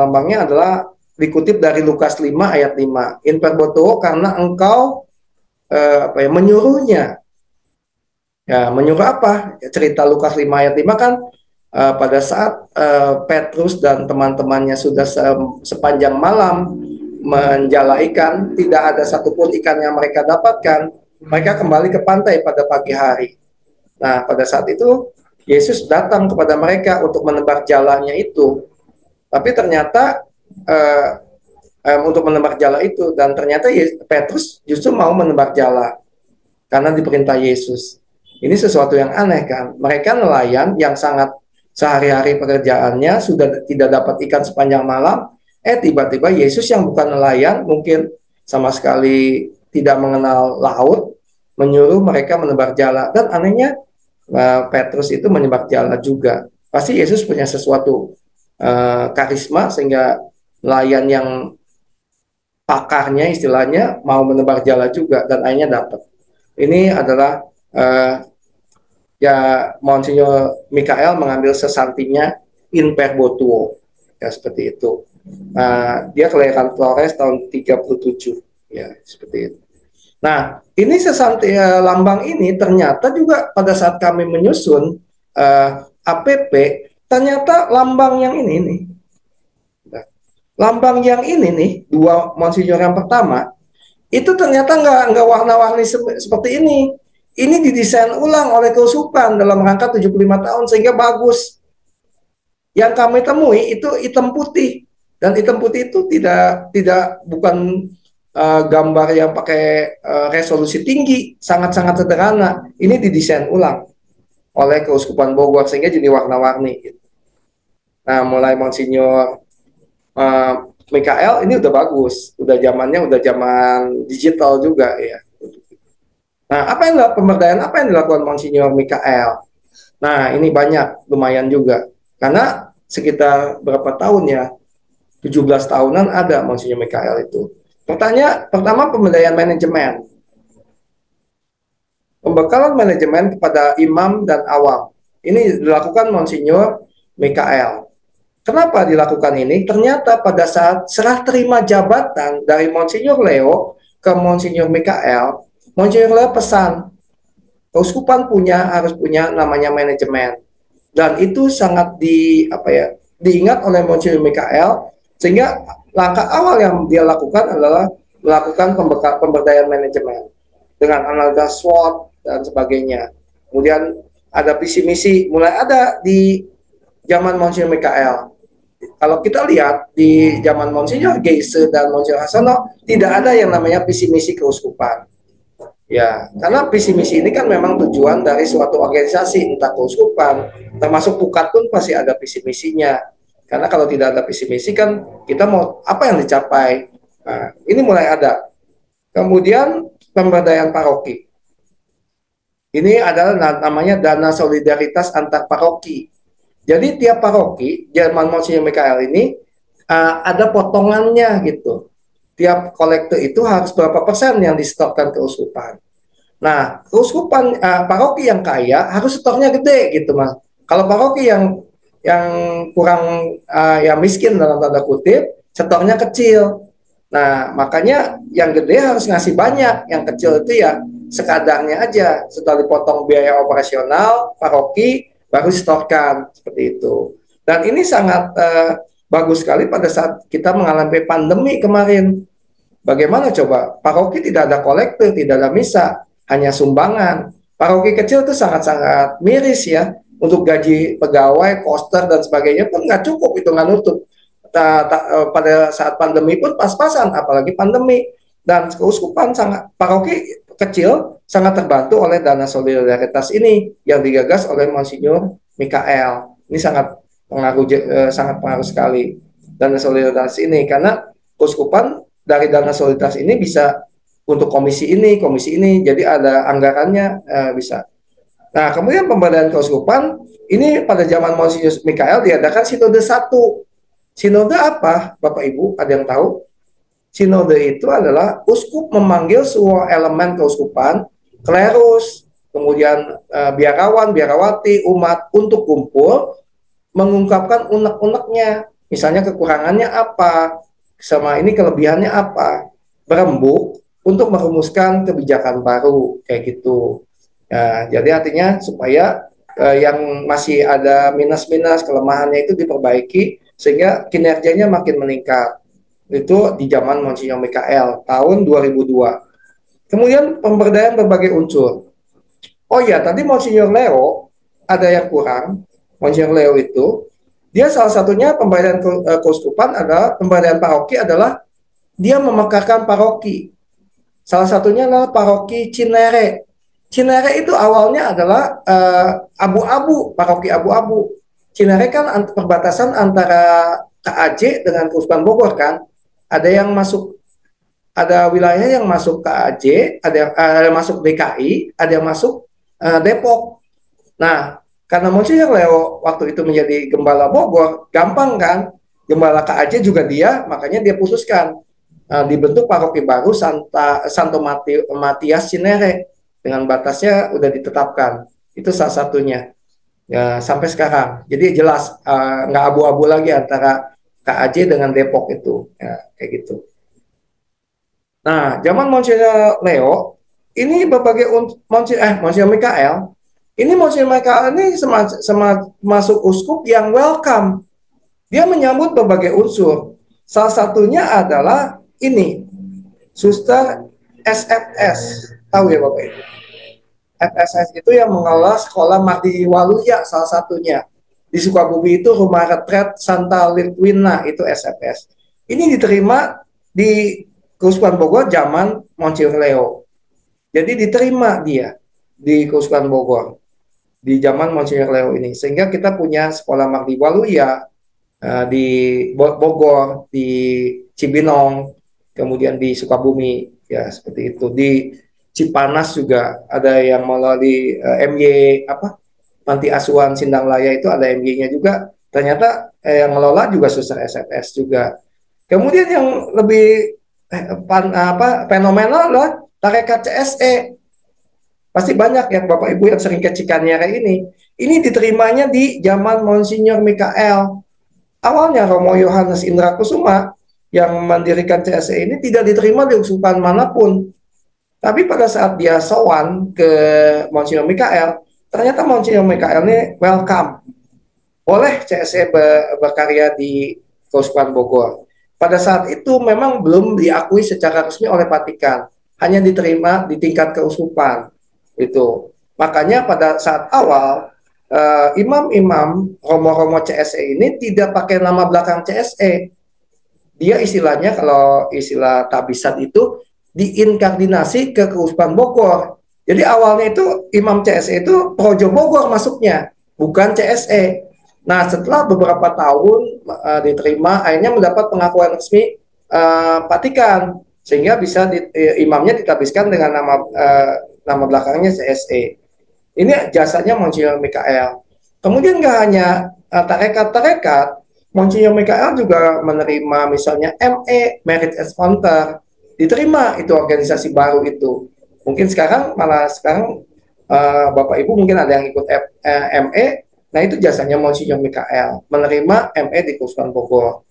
lambangnya adalah dikutip dari Lukas 5 ayat 5. In verbo tuo karena engkau menyuruhnya. Ya, menyuruh apa? Cerita Lukas 5 ayat 5 kan pada saat Petrus dan teman-temannya sudah sepanjang malam menjala ikan, tidak ada satupun ikan yang mereka dapatkan, mereka kembali ke pantai pada pagi hari. Nah, pada saat itu Yesus datang kepada mereka untuk menebar jalanya itu. Tapi ternyata untuk menebar jala itu, dan ternyata Petrus justru mau menebar jala karena diperintah Yesus. Ini sesuatu yang aneh kan. Mereka nelayan yang sangat sehari-hari pekerjaannya sudah tidak dapat ikan sepanjang malam, tiba-tiba Yesus yang bukan nelayan, mungkin sama sekali tidak mengenal laut, menyuruh mereka menebar jala. Dan anehnya Petrus itu menyebar jala juga. Pasti Yesus punya sesuatu karisma sehingga nelayan yang pakarnya istilahnya mau menebar jala juga dan akhirnya dapat. Ini adalah ya Monsignor Mikael mengambil sesantinya in perpetuo, ya seperti itu. Dia kelahiran Flores tahun 37, ya seperti itu. Nah, ini sesanti lambang ini ternyata juga pada saat kami menyusun APP, ternyata lambang yang ini nih. Lambang yang ini nih, dua Monsignor yang pertama, itu ternyata nggak warna-warni seperti ini. Ini didesain ulang oleh Keuskupan dalam rangka 75 tahun sehingga bagus. Yang kami temui itu hitam putih, dan hitam putih itu bukan gambar yang pakai resolusi tinggi, sangat-sangat sederhana. Ini didesain ulang oleh Keuskupan Bogor sehingga jadi warna-warni. Nah, mulai Monsignor Mikael ini udah bagus, udah zaman digital juga ya. Nah, pemberdayaan apa yang dilakukan Monsignor Mikael? Nah, ini banyak, lumayan juga. Karena sekitar berapa tahun ya, 17 tahunan ada Monsignor Mikael itu. Pertama pemberdayaan manajemen. Pembekalan manajemen kepada imam dan awam. Ini dilakukan Monsignor Mikael. Kenapa dilakukan ini? Ternyata pada saat serah terima jabatan dari Monsignor Leo ke Monsignor Mikael, Monsignor Leo pesan, Keuskupan harus punya namanya manajemen. Dan itu sangat diingat oleh Monsignor Mikael, sehingga langkah awal yang dia lakukan adalah melakukan pemberdayaan manajemen dengan analisis SWOT dan sebagainya. Kemudian ada visi misi mulai ada di zaman Monsignor Mikael. Kalau kita lihat di zaman Monsignor Geise dan Monsignor Hasono, tidak ada yang namanya visi misi keuskupan. Ya, karena visi misi ini kan memang tujuan dari suatu organisasi, entah keuskupan, termasuk pukat pun pasti ada visi misinya. Karena kalau tidak ada visi misi kan kita mau apa yang dicapai. Nah, ini mulai ada. Kemudian pemberdayaan paroki. Ini adalah namanya dana solidaritas antar paroki. Jadi tiap paroki, zaman Monsignor Mikael ini ada potongannya gitu. Tiap kolektor itu harus berapa persen yang disetorkan keuskupan. Nah, keuskupan paroki yang kaya harus setornya gede gitu, Mas. Kalau paroki yang kurang yang miskin dalam tanda kutip, setornya kecil. Nah, makanya yang gede harus ngasih banyak, yang kecil itu ya sekadarnya aja. Setelah dipotong biaya operasional paroki, baru setorkan seperti itu. Dan ini sangat bagus sekali pada saat kita mengalami pandemi kemarin. Bagaimana coba? Paroki tidak ada kolektor, tidak ada misa, hanya sumbangan. Paroki kecil itu sangat-sangat miris ya. Untuk gaji pegawai, koster dan sebagainya pun nggak cukup, itu nggak nutup. Pada saat pandemi pun pas-pasan, apalagi pandemi. Dan keuskupan paroki kecil sangat terbantu oleh dana solidaritas ini yang digagas oleh Monsignor Mikael. Ini sangat pengaruh sekali dana solidaritas ini, karena keuskupan dari dana solidaritas ini bisa untuk komisi ini, jadi ada anggarannya bisa. Nah, kemudian pemberdayaan keuskupan ini pada zaman Monsignor Mikael diadakan sinode 1. Sinode apa, Bapak Ibu? Ada yang tahu? Sinode itu adalah uskup memanggil semua elemen keuskupan, klerus, kemudian biarawan, biarawati, umat untuk kumpul, mengungkapkan unek-uneknya. Misalnya kekurangannya apa, sama ini kelebihannya apa, berembuk untuk merumuskan kebijakan baru, kayak gitu. Nah, jadi artinya supaya yang masih ada minus-minus, kelemahannya itu diperbaiki, sehingga kinerjanya makin meningkat. Itu di zaman Monsignor Mikael tahun 2002. Kemudian pemberdayaan berbagai unsur. Oh ya, tadi Monsignor Leo ada yang kurang. Monsignor Leo itu dia salah satunya pemberdayaan keuskupan adalah pemberdayaan paroki adalah dia memekarkan paroki. Salah satunya adalah paroki Cinere. Cinere itu awalnya adalah abu-abu, paroki abu-abu. Cinere kan perbatasan antara KAJ dengan Keuskupan Bogor kan. Ada yang masuk, ada wilayah yang masuk KAJ, ada yang masuk DKI, ada yang masuk Depok. Nah, karena Monsinyur Leo waktu itu menjadi Gembala Bogor, gampang kan? Gembala KAJ juga dia, makanya dia putuskan dibentuk paroki baru Santo Matias Cinere dengan batasnya udah ditetapkan. Itu salah satunya ya sampai sekarang. Jadi jelas nggak abu-abu lagi antara KAJ dengan Depok itu ya, kayak gitu. Nah, zaman Monsinyur Leo ini berbagai Monsinyur Mikael ini masuk uskup yang welcome. Dia menyambut berbagai unsur. Salah satunya adalah ini, Suster SFS. Tahu ya Bapak Ibu? FSS itu yang mengelola sekolah Mahdi Waluya salah satunya. Di Sukabumi itu Rumah Retret Santa Litwina, itu SFS. Ini diterima di Keuskupan Bogor zaman Monsinyur Leo. Jadi diterima dia di Keuskupan Bogor di zaman Monsinyur Leo ini. Sehingga kita punya sekolah Mahdi Waluya di Bogor, di Cibinong, kemudian di Sukabumi, ya seperti itu. Di Cipanas juga ada yang melalui MY Panti Asuhan Sindang Laya itu ada MY-nya juga. Ternyata yang mengelola juga Suster SFS juga. Kemudian yang lebih fenomenal adalah tarekat CSE. Pasti banyak ya Bapak Ibu yang sering kecikannya kayak ini. Ini diterimanya di zaman Monsinyur Mikael. Awalnya Romo Yohanes Indra Kusuma yang mendirikan CSE ini tidak diterima di uskupan manapun. Tapi pada saat dia sowan ke Monsinyur Mikael, ternyata Monsinyur Mikael ini welcome. Boleh CSE berkarya di Keuskupan Bogor. Pada saat itu memang belum diakui secara resmi oleh Vatikan, hanya diterima di tingkat keuskupan. Itu. Makanya pada saat awal imam-imam romo-romo CSE ini tidak pakai nama belakang CSE. Dia istilahnya kalau istilah tabisat itu diinkardinasi ke Keuskupan Bogor. Jadi awalnya itu imam CSE itu Projo Bogor masuknya, bukan CSE. Nah setelah beberapa tahun diterima, akhirnya mendapat pengakuan resmi Vatikan, sehingga bisa imamnya ditabiskan dengan nama belakangnya CSE. Ini jasanya Monsinyur Mikael. Kemudian nggak hanya tarekat-tarekat, Monsinyur Mikael juga menerima misalnya ME, Merit as Founder, diterima itu organisasi baru itu. Mungkin sekarang Bapak Ibu mungkin ada yang ikut ME. Nah itu jasanya Monsinyur Mikael menerima ME di Keuskupan Bogor.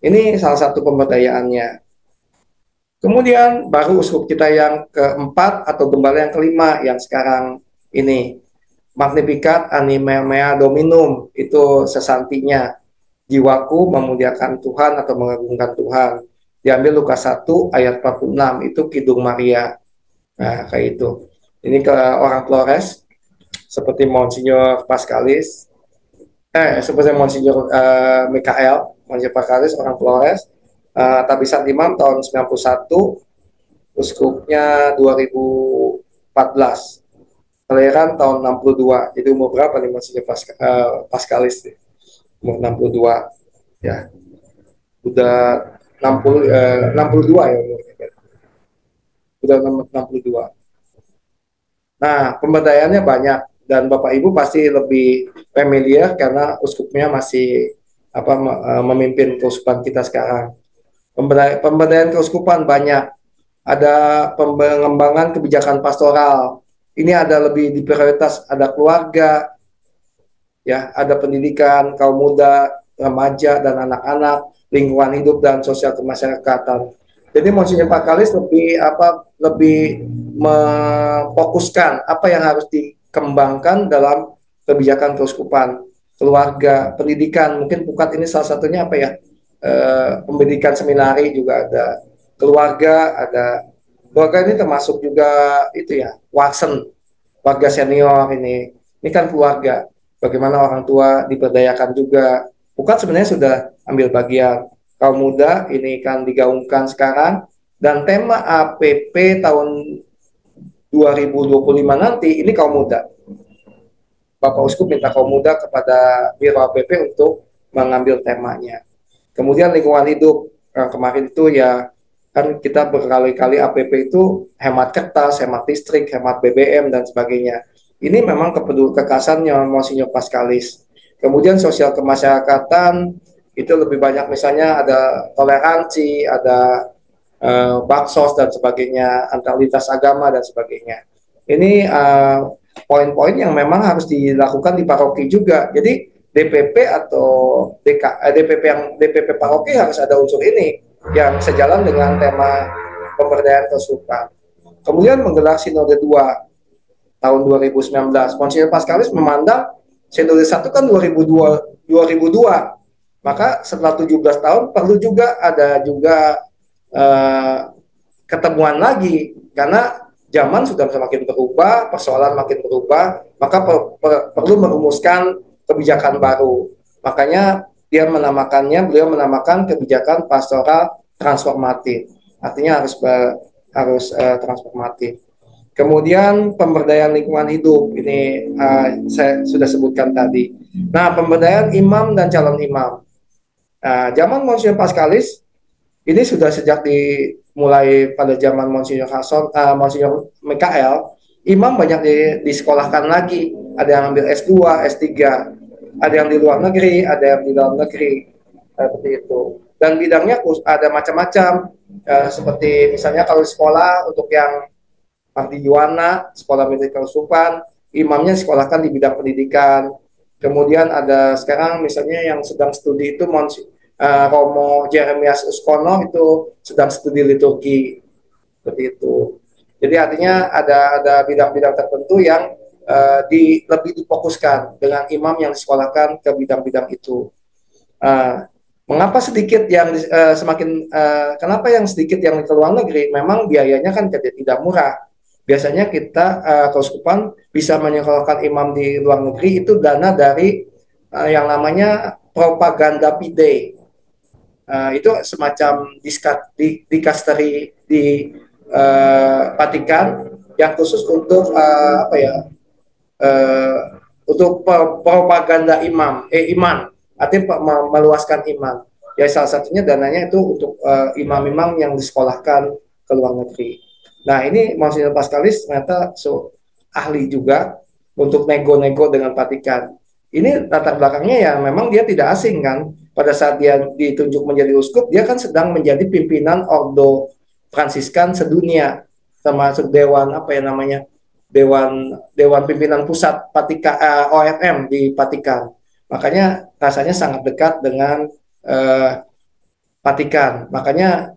Ini salah satu pemberdayaannya. Kemudian baru uskup kita yang keempat atau gembala yang kelima yang sekarang ini, Magnificat Anima Mea Dominum, itu sesantinya, jiwaku memuliakan Tuhan atau mengagungkan Tuhan. Diambil Lukas 1 ayat 46, itu Kidung Maria. Nah, kayak itu. Ini ke orang Flores, seperti Monsinyur Pascalis, seperti Monsinyur Mikael, Monsinyur Pascalis, orang Flores, Tabisat Imam tahun 91, uskupnya 2014, kelahiran tahun 62, jadi umur berapa nih Monsinyur Pascalis? Umur 62, ya. Udah 62 ya umurnya. Udah 62. Nah, pemberdayaannya banyak dan Bapak Ibu pasti lebih familiar karena uskupnya masih memimpin keuskupan kita sekarang. Pemberdayaan keuskupan banyak. Ada pengembangan kebijakan pastoral. Ini ada lebih di prioritas, ada keluarga, ya, ada pendidikan kaum muda, remaja dan anak-anak, lingkungan hidup dan sosial kemasyarakatan. Jadi Monsinyur Pascalis lebih memfokuskan apa yang harus dikembangkan dalam kebijakan keuskupan, keluarga, pendidikan. Mungkin Pukat ini salah satunya pendidikan seminari juga ada, keluarga ada. Keluarga ini termasuk juga itu ya, Watson, warga senior ini kan keluarga. Bagaimana orang tua diberdayakan juga. Pukat sebenarnya sudah ambil bagian. Kaum muda ini kan digaungkan sekarang, dan tema APP tahun 2025 nanti ini kaum muda. Bapak Uskup minta kaum muda kepada Biro APP untuk mengambil temanya. Kemudian lingkungan hidup, kemarin itu ya kan kita berkali-kali APP itu hemat kertas, hemat listrik, hemat BBM dan sebagainya. Ini memang kekasannya Monsinyur Pascalis. Kemudian sosial kemasyarakatan itu lebih banyak, misalnya ada toleransi, ada baksos dan sebagainya, antar lintas agama dan sebagainya. Ini poin-poin yang memang harus dilakukan di paroki juga. Jadi DPP atau DPP paroki harus ada unsur ini yang sejalan dengan tema pemberdayaan keuskupan. Kemudian menggelar Sinode 2 tahun 2019. Monsinyur Pascalis memandang Sinode 1 kan 2002, maka setelah 17 tahun perlu juga ada ketemuan lagi, karena zaman sudah semakin berubah, persoalan makin berubah, maka perlu merumuskan kebijakan baru. Makanya beliau menamakan kebijakan pastoral transformatif. Artinya harus transformatif. Kemudian pemberdayaan lingkungan hidup, ini saya sudah sebutkan tadi. Nah, pemberdayaan imam dan calon imam. Zaman Monsinyur Pascalis ini sudah sejak mulai pada zaman Monsinyur Monsinyur Mikael, imam banyak disekolahkan lagi. Ada yang ambil S2, S3, ada yang di luar negeri, ada yang di dalam negeri, seperti itu. Dan bidangnya ada macam-macam, seperti misalnya kalau sekolah untuk yang Parti Yuwana, sekolah militer keuskupan, imamnya sekolahkan di bidang pendidikan. Kemudian ada sekarang misalnya yang sedang studi itu Romo Jeremias Uskono itu sedang studi liturgi, seperti itu. Jadi artinya ada bidang-bidang tertentu yang lebih difokuskan dengan imam yang disekolahkan ke bidang-bidang itu. Mengapa sedikit yang kenapa yang sedikit yang ke luar negeri? Memang biayanya kan tidak murah. Biasanya kita keuskupan bisa menyekolahkan imam di luar negeri itu dana dari yang namanya propaganda fide. Itu semacam dikasteri di Vatikan yang khusus untuk untuk propaganda iman, artinya meluaskan iman. Ya salah satunya dananya itu untuk imam-imam yang disekolahkan ke luar negeri. Nah, ini Monsinyur Pascalis ternyata ahli juga untuk nego-nego dengan Vatikan. Ini latar belakangnya ya memang dia tidak asing kan. Pada saat dia ditunjuk menjadi uskup, dia kan sedang menjadi pimpinan Ordo Fransiskan sedunia, termasuk dewan Dewan Pimpinan Pusat OFM di Vatikan. Makanya rasanya sangat dekat dengan Vatikan. Makanya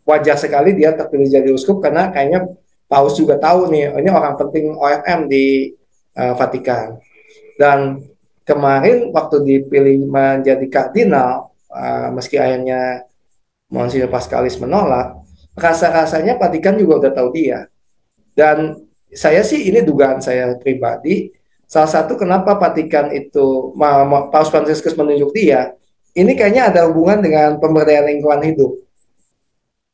wajar sekali dia terpilih jadi uskup, karena kayaknya Paus juga tahu nih, ini orang penting OFM di Vatikan. Dan kemarin waktu dipilih menjadi kardinal, meski akhirnya Monsinyur Pascalis menolak, rasa-rasanya Vatikan juga udah tahu dia. Dan saya sih, ini dugaan saya pribadi, salah satu kenapa Vatikan itu Paus Fransiskus menunjuk dia, ini kayaknya ada hubungan dengan pemberdayaan lingkungan hidup.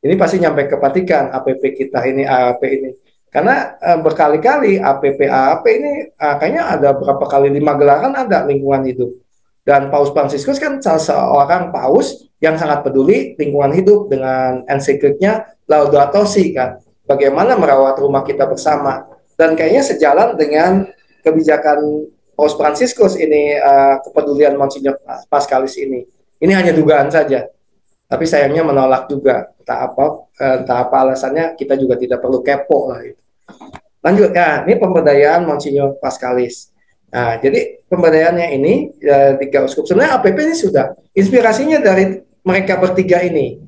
Ini pasti nyampe ke Vatikan, APP kita ini, AAP ini. Karena berkali-kali AAP ini kayaknya ada berapa kali, 5 gelaran ada lingkungan hidup. Dan Paus Fransiskus kan salah seorang paus yang sangat peduli lingkungan hidup dengan ensikliknya Laudato Si kan. Bagaimana merawat rumah kita bersama. Dan kayaknya sejalan dengan kebijakan Paus Fransiskus ini, kepedulian Monsinyur Pascalis ini. Ini hanya dugaan saja. Tapi sayangnya menolak juga. Entah apa alasannya, kita juga tidak perlu kepo lah itu. Lanjut ya, ini pemberdayaan Monsinyur Pascalis. Nah, jadi pemberdayaannya ini 3 uskup. Sebenarnya APP ini sudah inspirasinya dari mereka bertiga ini.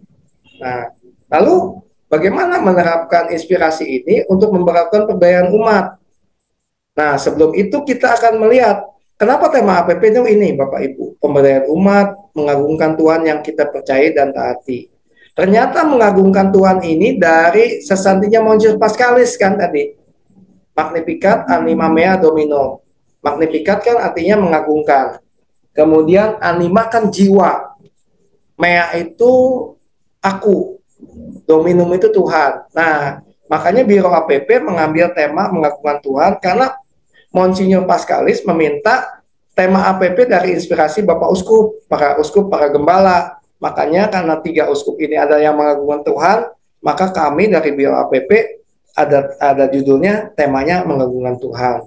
Nah, lalu bagaimana menerapkan inspirasi ini untuk memperlakukan pemberdayaan umat? Nah, sebelum itu kita akan melihat kenapa tema APP itu ini, Bapak Ibu. Pemberdayaan umat, mengagungkan Tuhan yang kita percaya dan taati. Ternyata mengagungkan Tuhan ini dari sesantinya Monsinyur Pascalis kan tadi. Magnificat anima mea domino. Magnificat kan artinya mengagungkan. Kemudian anima kan jiwa. Mea itu aku. Dominum itu Tuhan. Nah, Makanya Biro APP mengambil tema mengagungkan Tuhan karena Monsinyur Pascalis meminta tema APP dari inspirasi Bapak Uskup, para gembala. Makanya karena 3 uskup ini ada yang mengagungkan Tuhan, maka kami dari Biro APP ada judulnya, temanya mengagungkan Tuhan.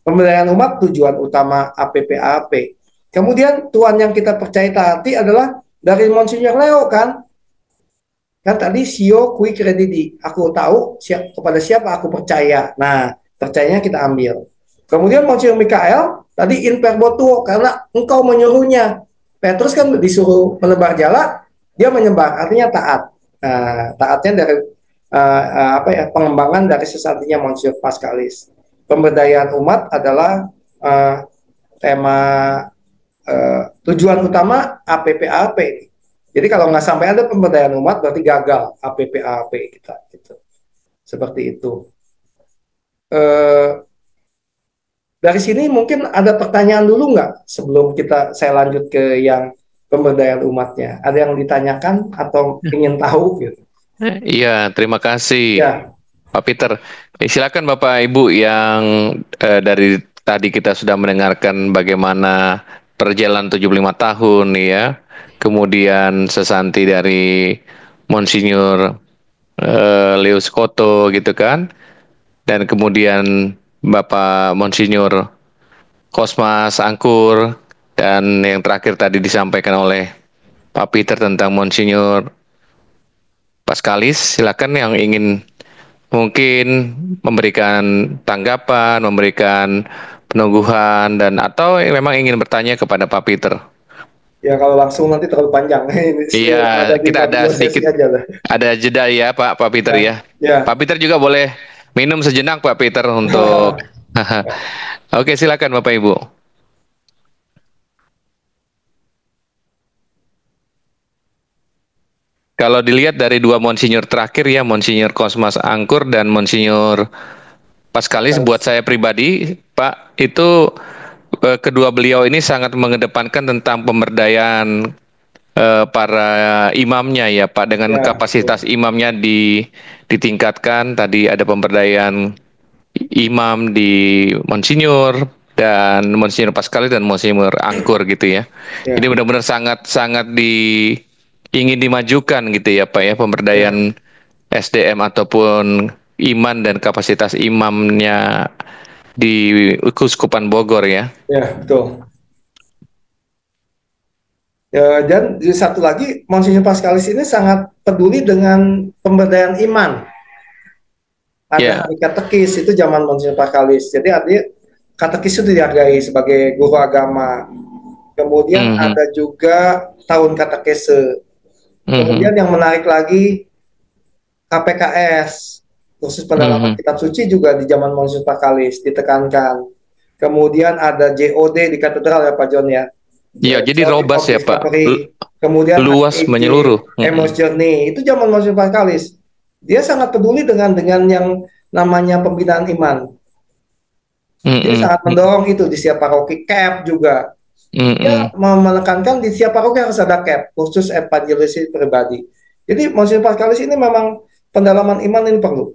Pemberdayaan umat tujuan utama APP. Kemudian Tuhan yang kita percaya taati adalah dari Monsinyur Leo kan tadi sio kui kredidi, aku tahu kepada siapa aku percaya. Nah, percayanya kita ambil. Kemudian Monsinyur Mikael tadi in verbo tuo, karena engkau menyuruhnya. Petrus kan disuruh menebar jala, dia menyebar, artinya taat. Nah, taatnya dari pengembangan dari sesatinya Monsinyur Pascalis. Pemberdayaan umat adalah tema tujuan utama APPAP. Jadi kalau nggak sampai ada pemberdayaan umat berarti gagal APPAP kita. Gitu. Seperti itu. Dari sini mungkin ada pertanyaan dulu nggak sebelum saya lanjut ke yang pemberdayaan umatnya. Ada yang ditanyakan atau ingin tahu gitu? Iya, terima kasih. Ya. Pak Peter, silakan Bapak Ibu yang dari tadi kita sudah mendengarkan bagaimana perjalanan 75 tahun ya, kemudian sesanti dari Monsinyur Leo Skoto gitu kan, dan kemudian Bapak Monsinyur Kosmas Angkur, dan yang terakhir tadi disampaikan oleh Pak Peter tentang Monsinyur Pascalis. Silakan yang ingin mungkin memberikan tanggapan, memberikan penungguhan, dan atau memang ingin bertanya kepada Pak Peter. Ya kalau langsung nanti terlalu panjang. Iya, kita ada sedikit ada jeda ya Pak Peter ya. Ya. Pak Peter juga boleh minum sejenak Pak Peter untuk. Oke, silakan Bapak Ibu. Kalau dilihat dari 2 Monsinyur terakhir ya, Monsinyur Kosmas Angkur dan Monsinyur Pascalis, buat saya pribadi, Pak, itu kedua beliau ini sangat mengedepankan tentang pemberdayaan para imamnya ya Pak, dengan kapasitas imamnya ditingkatkan. Tadi ada pemberdayaan imam di Monsinyur dan Monsinyur Pascalis dan Monsinyur Angkur gitu ya. Jadi benar-benar sangat ingin dimajukan gitu ya Pak ya, pemberdayaan SDM ataupun iman dan kapasitas imamnya di Keuskupan Bogor ya. Ya, betul. Ya, dan satu lagi, Monsinyur Pascalis ini sangat peduli dengan pemberdayaan iman. Ada hari katekis, itu zaman Monsinyur Pascalis. Jadi artinya katekis itu dihargai sebagai guru agama. Kemudian ada juga tahun katekese. Kemudian yang menarik lagi, KPKS, kursus pendalaman kitab suci juga di zaman Monsinyur Pascalis ditekankan. Kemudian ada JOD di katedral ya Pak John ya. Iya, jadi robust ya Pak. Kemudian luas menyeluruh. Emos Journey itu zaman Monsinyur Pascalis. Dia sangat peduli dengan yang namanya pembinaan iman. Dia sangat mendorong itu di setiap paroki. CAP juga. Dia menekankan di setiap paroki harus ada CAP, khusus evangelis pribadi. Jadi Monsinyur Pascalis ini memang pendalaman iman ini perlu.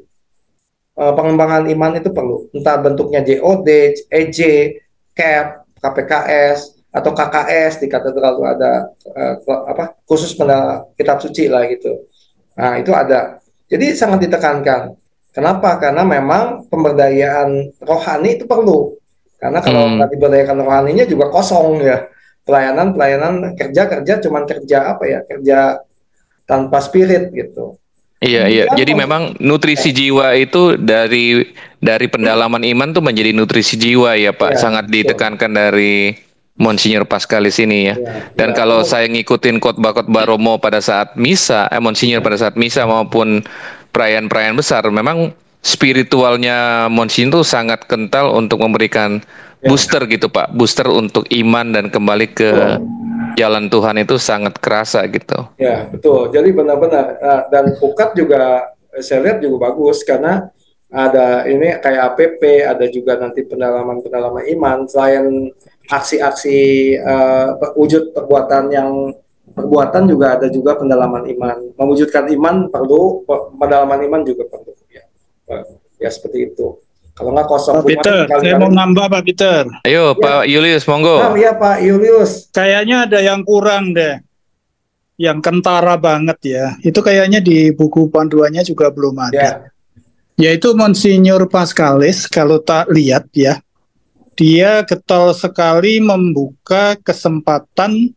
Pengembangan iman itu perlu. Entah bentuknya JOD, EJ, CAP, KPKS, atau KKS di katedral itu ada khusus kitab suci lah gitu. Nah itu ada. Jadi sangat ditekankan. Kenapa? Karena memang pemberdayaan rohani itu perlu. Karena kalau nggak diberdayakan rohaninya juga kosong ya. Pelayanan kerja cuman kerja kerja tanpa spirit gitu. Iya. Jadi memang nutrisi jiwa itu dari pendalaman iman tuh menjadi nutrisi jiwa ya Pak. Sangat ditekankan dari Monsinyur Pascalis ini ya. Dan kalau saya ngikutin khotbah Romo pada saat misa, Monsinyur pada saat misa maupun perayaan-perayaan besar, memang spiritualnya Monsinyur itu sangat kental untuk memberikan booster gitu Pak. Booster untuk iman dan kembali ke jalan Tuhan itu sangat kerasa gitu. Ya, betul. Jadi benar-benar dan pukat juga saya lihat juga bagus karena ada ini kayak APP, ada juga nanti pendalaman iman. Selain aksi-aksi wujud perbuatan juga ada juga pendalaman iman. Mewujudkan iman perlu, pendalaman iman juga perlu. Ya. Ya seperti itu. Kalau nggak kosong Pak Peter, saya mau nambah Pak Peter. Ayo Pak Julius, monggo. Iya Pak Julius. Kayaknya ada yang kurang deh, yang kentara banget ya. Itu kayaknya di buku panduannya juga belum ada. Yaitu Monsinyur Pascalis, kalau tak lihat ya, dia getol sekali membuka kesempatan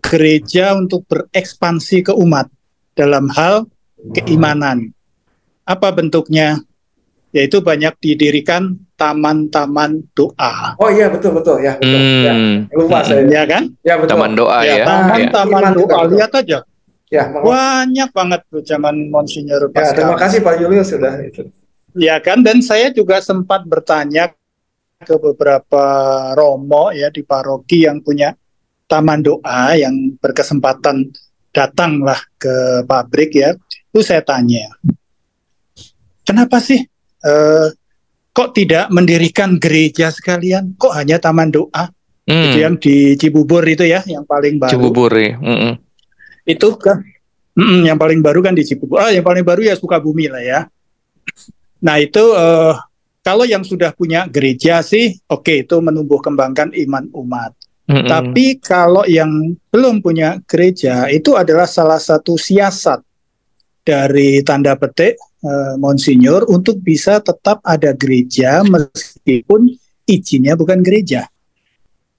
gereja untuk berekspansi ke umat dalam hal keimanan. Apa bentuknya? Yaitu banyak didirikan taman-taman doa. Oh iya betul ya. Betul. Ya, lupa saya. Ya kan? Ya betul. Taman doa ya. Taman-taman doa, lihat aja. Ya, banyak banget tuh zaman Monsinyur Pascalis. Ya, terima kasih Pak Julius sudah itu. Ya kan, dan saya juga sempat bertanya ke beberapa romo ya di paroki yang punya taman doa, yang berkesempatan datanglah ke pabrik ya. Itu saya tanya, kenapa sih kok tidak mendirikan gereja sekalian? Kok hanya taman doa? Itu yang di Cibubur itu ya, yang paling baru. Cibubur ya. Itu kan yang paling baru kan di Cibubur. Yang paling baru ya Sukabumi lah ya. Nah itu kalau yang sudah punya gereja sih oke, itu menumbuh kembangkan iman umat. Tapi kalau yang belum punya gereja, itu adalah salah satu siasat dari tanda petik Monsinyur untuk bisa tetap ada gereja meskipun izinnya bukan gereja,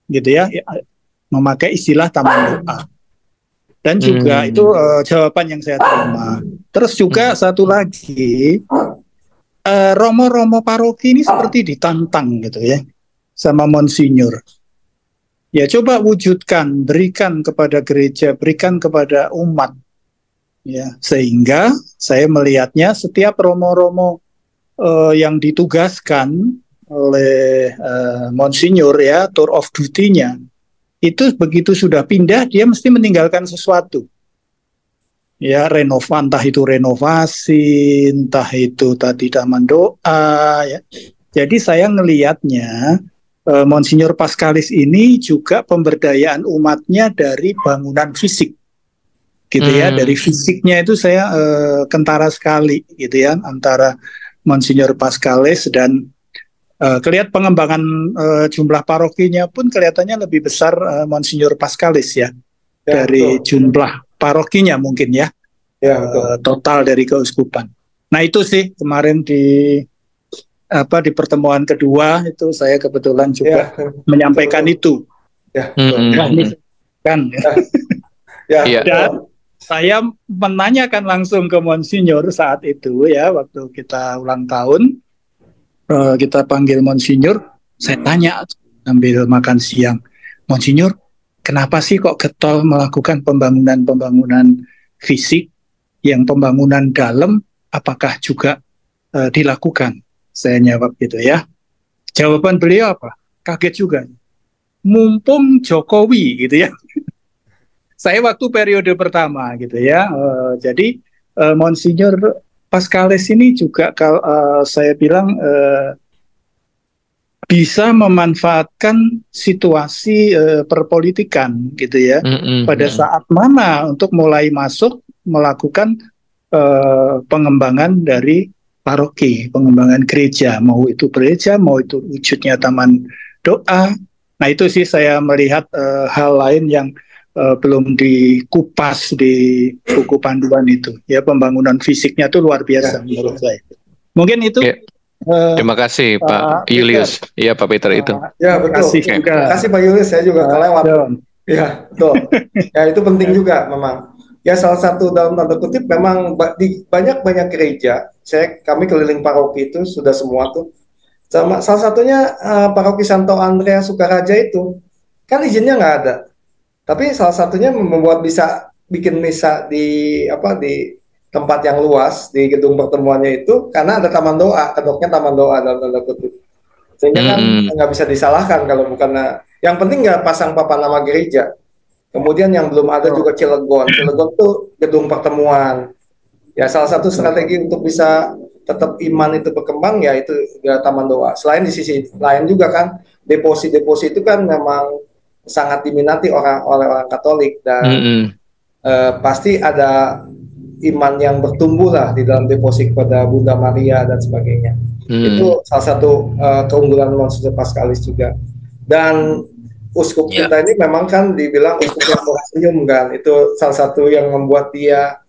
gitu ya, memakai istilah taman doa. Dan juga itu jawaban yang saya terima. Terus juga satu lagi, romo-romo paroki ini seperti ditantang gitu ya sama Monsinyur. Ya coba wujudkan, berikan kepada gereja, berikan kepada umat. Ya, sehingga saya melihatnya setiap romo-romo yang ditugaskan oleh Monsinyur ya, tour of duty-nya, itu begitu sudah pindah dia mesti meninggalkan sesuatu. Ya, entah itu renovasi, entah itu tadi taman doa ya. Jadi saya ngelihatnya Monsinyur Pascalis ini juga pemberdayaan umatnya dari bangunan fisik. Gitu ya, dari fisiknya itu saya kentara sekali gitu ya antara Monsinyur Pascalis dan kelihatan pengembangan jumlah parokinya pun kelihatannya lebih besar Monsinyur Pascalis ya dari betul. Jumlah parokinya mungkin ya, total dari keuskupan. Nah itu sih kemarin di pertemuan kedua itu saya kebetulan juga menyampaikan itu. Dan saya menanyakan langsung ke Monsinyur saat itu ya, waktu kita ulang tahun, kita panggil Monsinyur, saya tanya sambil makan siang, Monsinyur, kenapa sih kok getol melakukan pembangunan fisik, yang pembangunan dalam apakah juga dilakukan? Saya jawab gitu ya. Jawaban beliau apa? Kaget juga. Mumpung Jokowi gitu ya. Saya waktu periode pertama gitu ya, jadi Monsinyur Pascalis ini juga kalau saya bilang bisa memanfaatkan situasi perpolitikan gitu ya, pada saat mana untuk mulai masuk melakukan pengembangan dari paroki, pengembangan gereja, mau itu gereja, mau itu wujudnya taman doa. Nah itu sih saya melihat hal lain yang belum dikupas di buku panduan itu ya, pembangunan fisiknya tuh luar biasa menurut saya. Mungkin itu. Terima kasih Pak Julius. Iya Pak Peter itu. Ya betul. Terima kasih Pak Julius, saya juga kelewat. Ya betul. Ya itu penting juga memang. Ya salah satu dalam tanda kutip memang di banyak gereja. Kami keliling paroki itu sudah semua tuh. Salah satunya paroki Santo Andrea Sukaraja itu kan izinnya nggak ada. Tapi salah satunya membuat bisa bikin misa di tempat yang luas di gedung pertemuannya itu karena ada taman doa, kedoknya taman doa dalam tanda kutip. Sehingga kan nggak bisa disalahkan kalau bukan. Yang penting nggak pasang papan nama gereja. Kemudian yang belum ada juga Cilegon tuh gedung pertemuan. Ya salah satu strategi untuk bisa tetap iman itu berkembang ya itu ya taman doa. Selain di sisi lain juga kan deposi itu kan memang sangat diminati oleh orang Katolik dan pasti ada iman yang bertumbuh lah di dalam devosi kepada Bunda Maria dan sebagainya. Itu salah satu keunggulan Monsinyur Pascalis juga. Dan uskup kita ini memang kan dibilang uskup yang murah senyum kan, itu salah satu yang membuat dia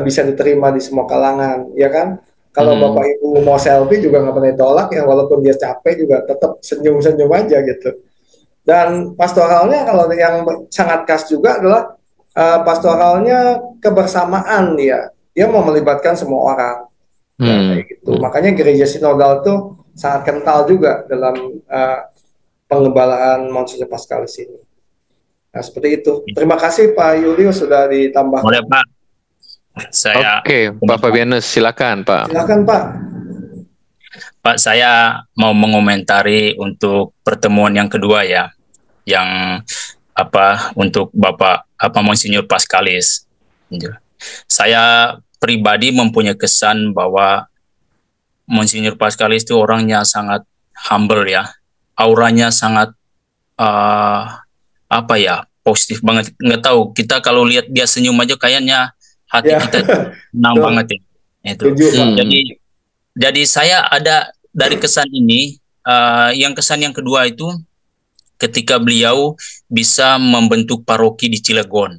bisa diterima di semua kalangan, ya kan? Kalau Bapak Ibu mau selfie juga nggak pernah ditolak ya, walaupun dia capek juga tetap senyum-senyum aja gitu. Dan pastoralnya kalau yang sangat khas juga adalah pastoralnya kebersamaan dia. Dia mau melibatkan semua orang. Ya, kayak gitu. Makanya gereja sinodal itu sangat kental juga dalam pengembalaan Monsinyur Pascalis ini. Nah, seperti itu. Terima kasih Pak Julius sudah ditambah. Boleh Pak. Oke, Pak Fabianus, silakan Pak. Silakan Pak. Pak, saya mau mengomentari untuk pertemuan yang kedua ya, yang untuk Bapak Monsinyur Pascalis. Saya pribadi mempunyai kesan bahwa Monsinyur Pascalis itu orangnya sangat humble ya, auranya sangat positif banget. Nggak tahu, kita kalau lihat dia senyum aja kayaknya hati kita senang banget ya. Itu. Jadi saya ada dari kesan ini, yang kesan yang kedua itu ketika beliau bisa membentuk paroki di Cilegon.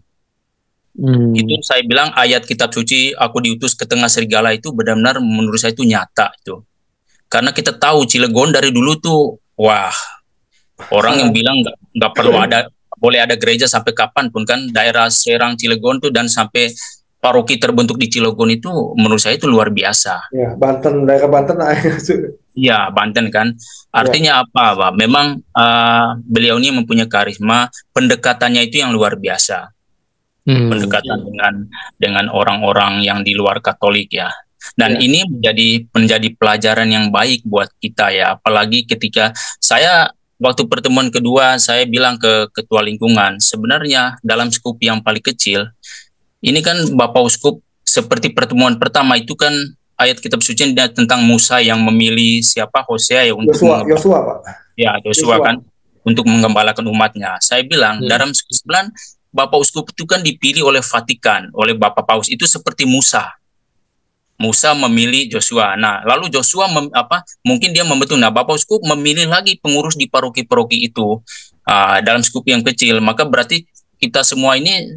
Itu saya bilang ayat kitab suci aku diutus ke tengah serigala itu benar-benar menurut saya itu nyata itu. Karena kita tahu Cilegon dari dulu tuh wah, orang yang bilang nggak perlu boleh ada gereja sampai kapan pun kan, daerah Serang Cilegon tuh dan sampai paroki terbentuk di Cilegon itu menurut saya itu luar biasa. Ya, daerah Banten. Iya, Banten kan. Artinya apa, Pak? Memang beliau ini mempunyai karisma, pendekatannya itu yang luar biasa. Pendekatan dengan orang-orang yang di luar Katolik ya. Dan ini menjadi pelajaran yang baik buat kita ya. Apalagi ketika saya waktu pertemuan kedua saya bilang ke ketua lingkungan, sebenarnya dalam skup yang paling kecil ini kan Bapak Uskup seperti pertemuan pertama itu kan ayat kitab suci tentang Musa yang memilih siapa Hosea ya untuk Yosua Pak. Ya, Yosua kan untuk menggembalakan umatnya. Saya bilang dalam sebulan Bapak Uskup itu kan dipilih oleh Vatikan, oleh Bapak Paus itu seperti Musa. Musa memilih Joshua. Nah, lalu Joshua mungkin dia membentuk. Nah, Bapak Uskup memilih lagi pengurus di paroki-paroki itu dalam skup yang kecil. Maka berarti kita semua ini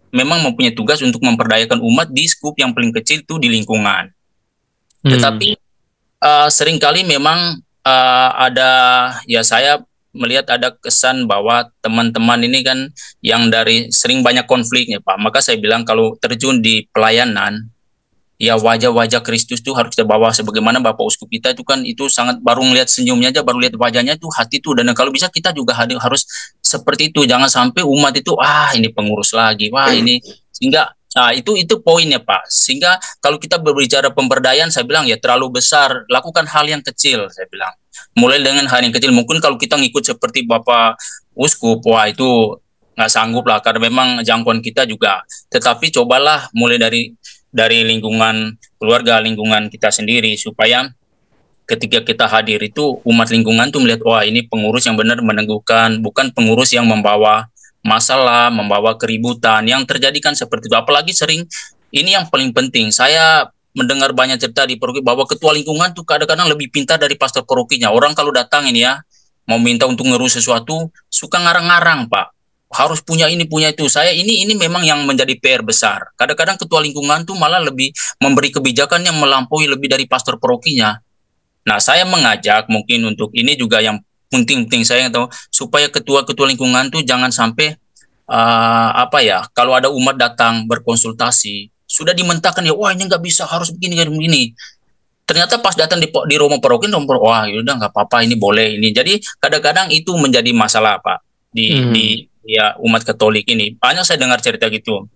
memang mempunyai tugas untuk memperdayakan umat di skup yang paling kecil itu di lingkungan. Tetapi seringkali memang saya melihat ada kesan bahwa teman-teman ini kan yang sering banyak konfliknya Pak. Maka saya bilang kalau terjun di pelayanan, ya wajah-wajah Kristus itu harus kita bawa sebagaimana Bapak Uskup kita itu kan itu sangat baru melihat senyumnya aja, baru lihat wajahnya itu hati itu. Dan kalau bisa kita juga harus seperti itu, jangan sampai umat itu ini pengurus lagi, ini sehingga itu poinnya Pak. Sehingga kalau kita berbicara pemberdayaan, saya bilang ya terlalu besar, lakukan hal yang kecil, saya bilang. Mulai dengan hal yang kecil, mungkin kalau kita ngikut seperti Bapak Uskup, itu nggak sanggup lah karena memang jangkauan kita juga. Tetapi cobalah mulai dari lingkungan keluarga, lingkungan kita sendiri, supaya ketika kita hadir itu umat lingkungan tuh melihat ini pengurus yang benar meneguhkan, bukan pengurus yang membawa masalah, membawa keributan yang terjadi kan seperti itu. Apalagi sering ini yang paling penting, saya mendengar banyak cerita di paroki bahwa ketua lingkungan tuh kadang-kadang lebih pintar dari pastor parokinya. Orang kalau datang ini ya mau minta untuk ngurus sesuatu suka ngarang-ngarang Pak. Harus punya ini, punya itu. Saya ini memang yang menjadi PR besar. Kadang-kadang ketua lingkungan tuh malah lebih memberi kebijakan yang melampaui lebih dari pastor parokinya. Nah, saya mengajak mungkin untuk ini juga yang penting-penting saya tahu supaya ketua-ketua lingkungan tuh jangan sampai kalau ada umat datang berkonsultasi sudah dimentahkan ya, ini nggak bisa, harus begini. Ternyata pas datang di rumah paroki, yaudah nggak apa-apa, ini boleh ini. Jadi kadang-kadang itu menjadi masalah Pak di umat Katolik ini. Banyak saya dengar cerita gitu.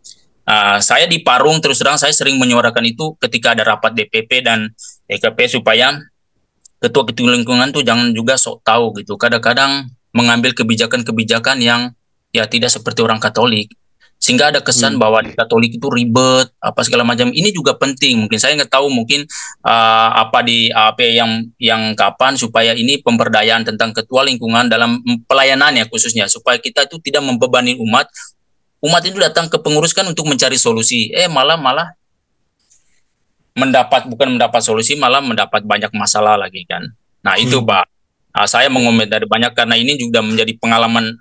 Saya di Parung terus terang saya sering menyuarakan itu ketika ada rapat DPP dan EKP supaya ketua-ketua lingkungan tuh jangan juga sok tahu gitu. Kadang-kadang mengambil kebijakan-kebijakan yang ya tidak seperti orang Katolik. Sehingga ada kesan bahwa di Katolik itu ribet, apa segala macam. Ini juga penting. Mungkin saya nggak tahu mungkin yang kapan supaya ini pemberdayaan tentang ketua lingkungan dalam pelayanannya khususnya supaya kita itu tidak membebani umat umat itu datang ke pengurus kan untuk mencari solusi, malah bukan mendapat solusi, malah mendapat banyak masalah lagi kan. Nah itu Pak, saya mengomentari banyak karena ini juga menjadi pengalaman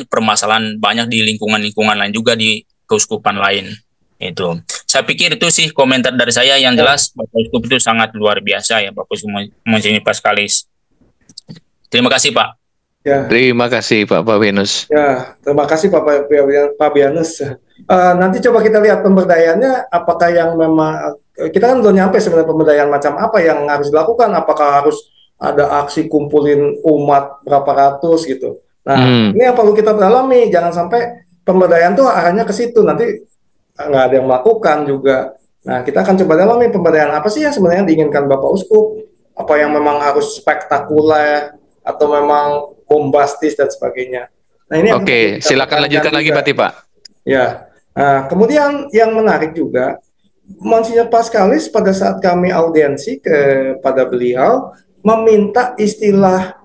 permasalahan banyak di lingkungan-lingkungan lain juga di keuskupan lain. Itu saya pikir itu sih komentar dari saya. Yang jelas Bapak Uskup itu sangat luar biasa ya, Bapak Uskup Monsinyur Paskalis. Terima kasih Pak. Ya. Terima kasih Pak Fabianus. Ya, terima kasih Pak Fabianus. Nanti coba kita lihat pemberdayaannya, apakah yang memang kita kan belum nyampe sebenarnya pemberdayaan macam apa yang harus dilakukan, apakah harus ada aksi kumpulin umat berapa ratus gitu. Nah, ini yang perlu kita dalami, jangan sampai pemberdayaan tuh arahnya ke situ, nanti nggak ada yang melakukan juga. Nah, kita akan coba dalami pemberdayaan apa sih yang sebenarnya diinginkan Bapak Uskup, apa yang memang harus spektakuler atau memang bombastis dan sebagainya. Nah, ini Oke, silakan lanjutkan lagi Pak. Ya. Nah, kemudian yang menarik juga, Monsinyur Paskalis pada saat kami audiensi kepada beliau meminta istilah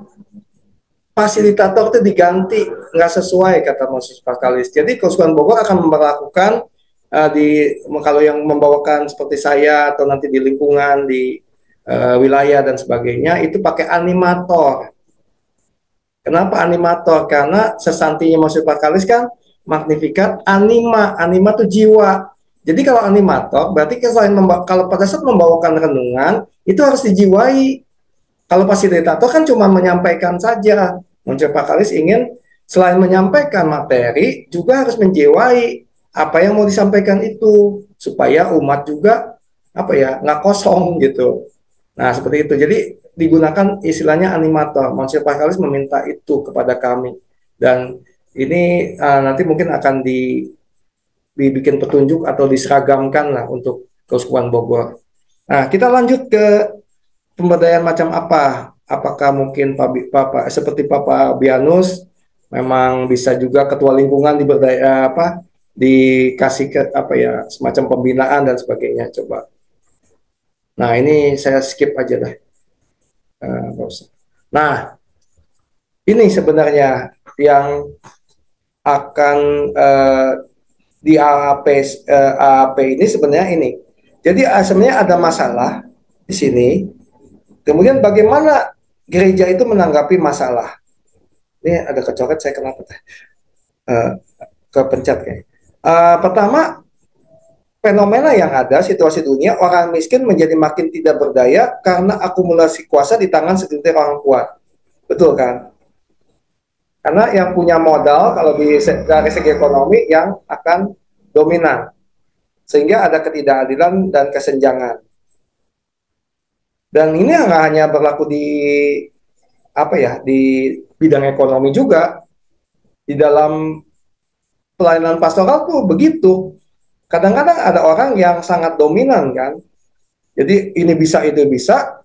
fasilitator itu diganti, nggak sesuai kata Monsinyur Paskalis. Jadi Keuskupan Bogor akan memperlakukan kalau yang membawakan seperti saya atau nanti di lingkungan di wilayah dan sebagainya itu pakai animator. Kenapa animator? Karena sesantinya Monsinyur Paskalis kan Magnificat anima itu jiwa. Jadi kalau animator berarti selain kalau pada saat membawakan renungan itu harus dijiwai. Kalau fasilitator kan cuma menyampaikan saja. Monsinyur Paskalis ingin selain menyampaikan materi juga harus menjiwai apa yang mau disampaikan itu supaya umat juga nggak kosong gitu. Nah seperti itu. Jadi digunakan istilahnya animator. Monsinyur Paskalis meminta itu kepada kami dan ini nanti mungkin akan dibikin petunjuk atau diseragamkan lah untuk Keuskupan Bogor. Nah, kita lanjut ke pemberdayaan macam apa? Apakah mungkin seperti Pak Bianus memang bisa juga ketua lingkungan dikasih semacam pembinaan dan sebagainya, coba. Nah, ini saya skip aja dah. Nah, ini sebenarnya yang akan di AAP ini sebenarnya ini. Jadi sebenarnya ada masalah di sini. Kemudian bagaimana gereja itu menanggapi masalah? Ini ada kecoret saya kenapa? Kepencet kayak. Pertama, fenomena yang ada situasi dunia orang miskin menjadi makin tidak berdaya karena akumulasi kuasa di tangan segelintir orang kuat. Betul kan? Karena yang punya modal kalau dari segi ekonomi yang akan dominan, sehingga ada ketidakadilan dan kesenjangan. Dan ini nggak hanya berlaku di di bidang ekonomi juga, di dalam pelayanan pastoral tuh begitu. Kadang-kadang ada orang yang sangat dominan kan, jadi ini bisa itu bisa.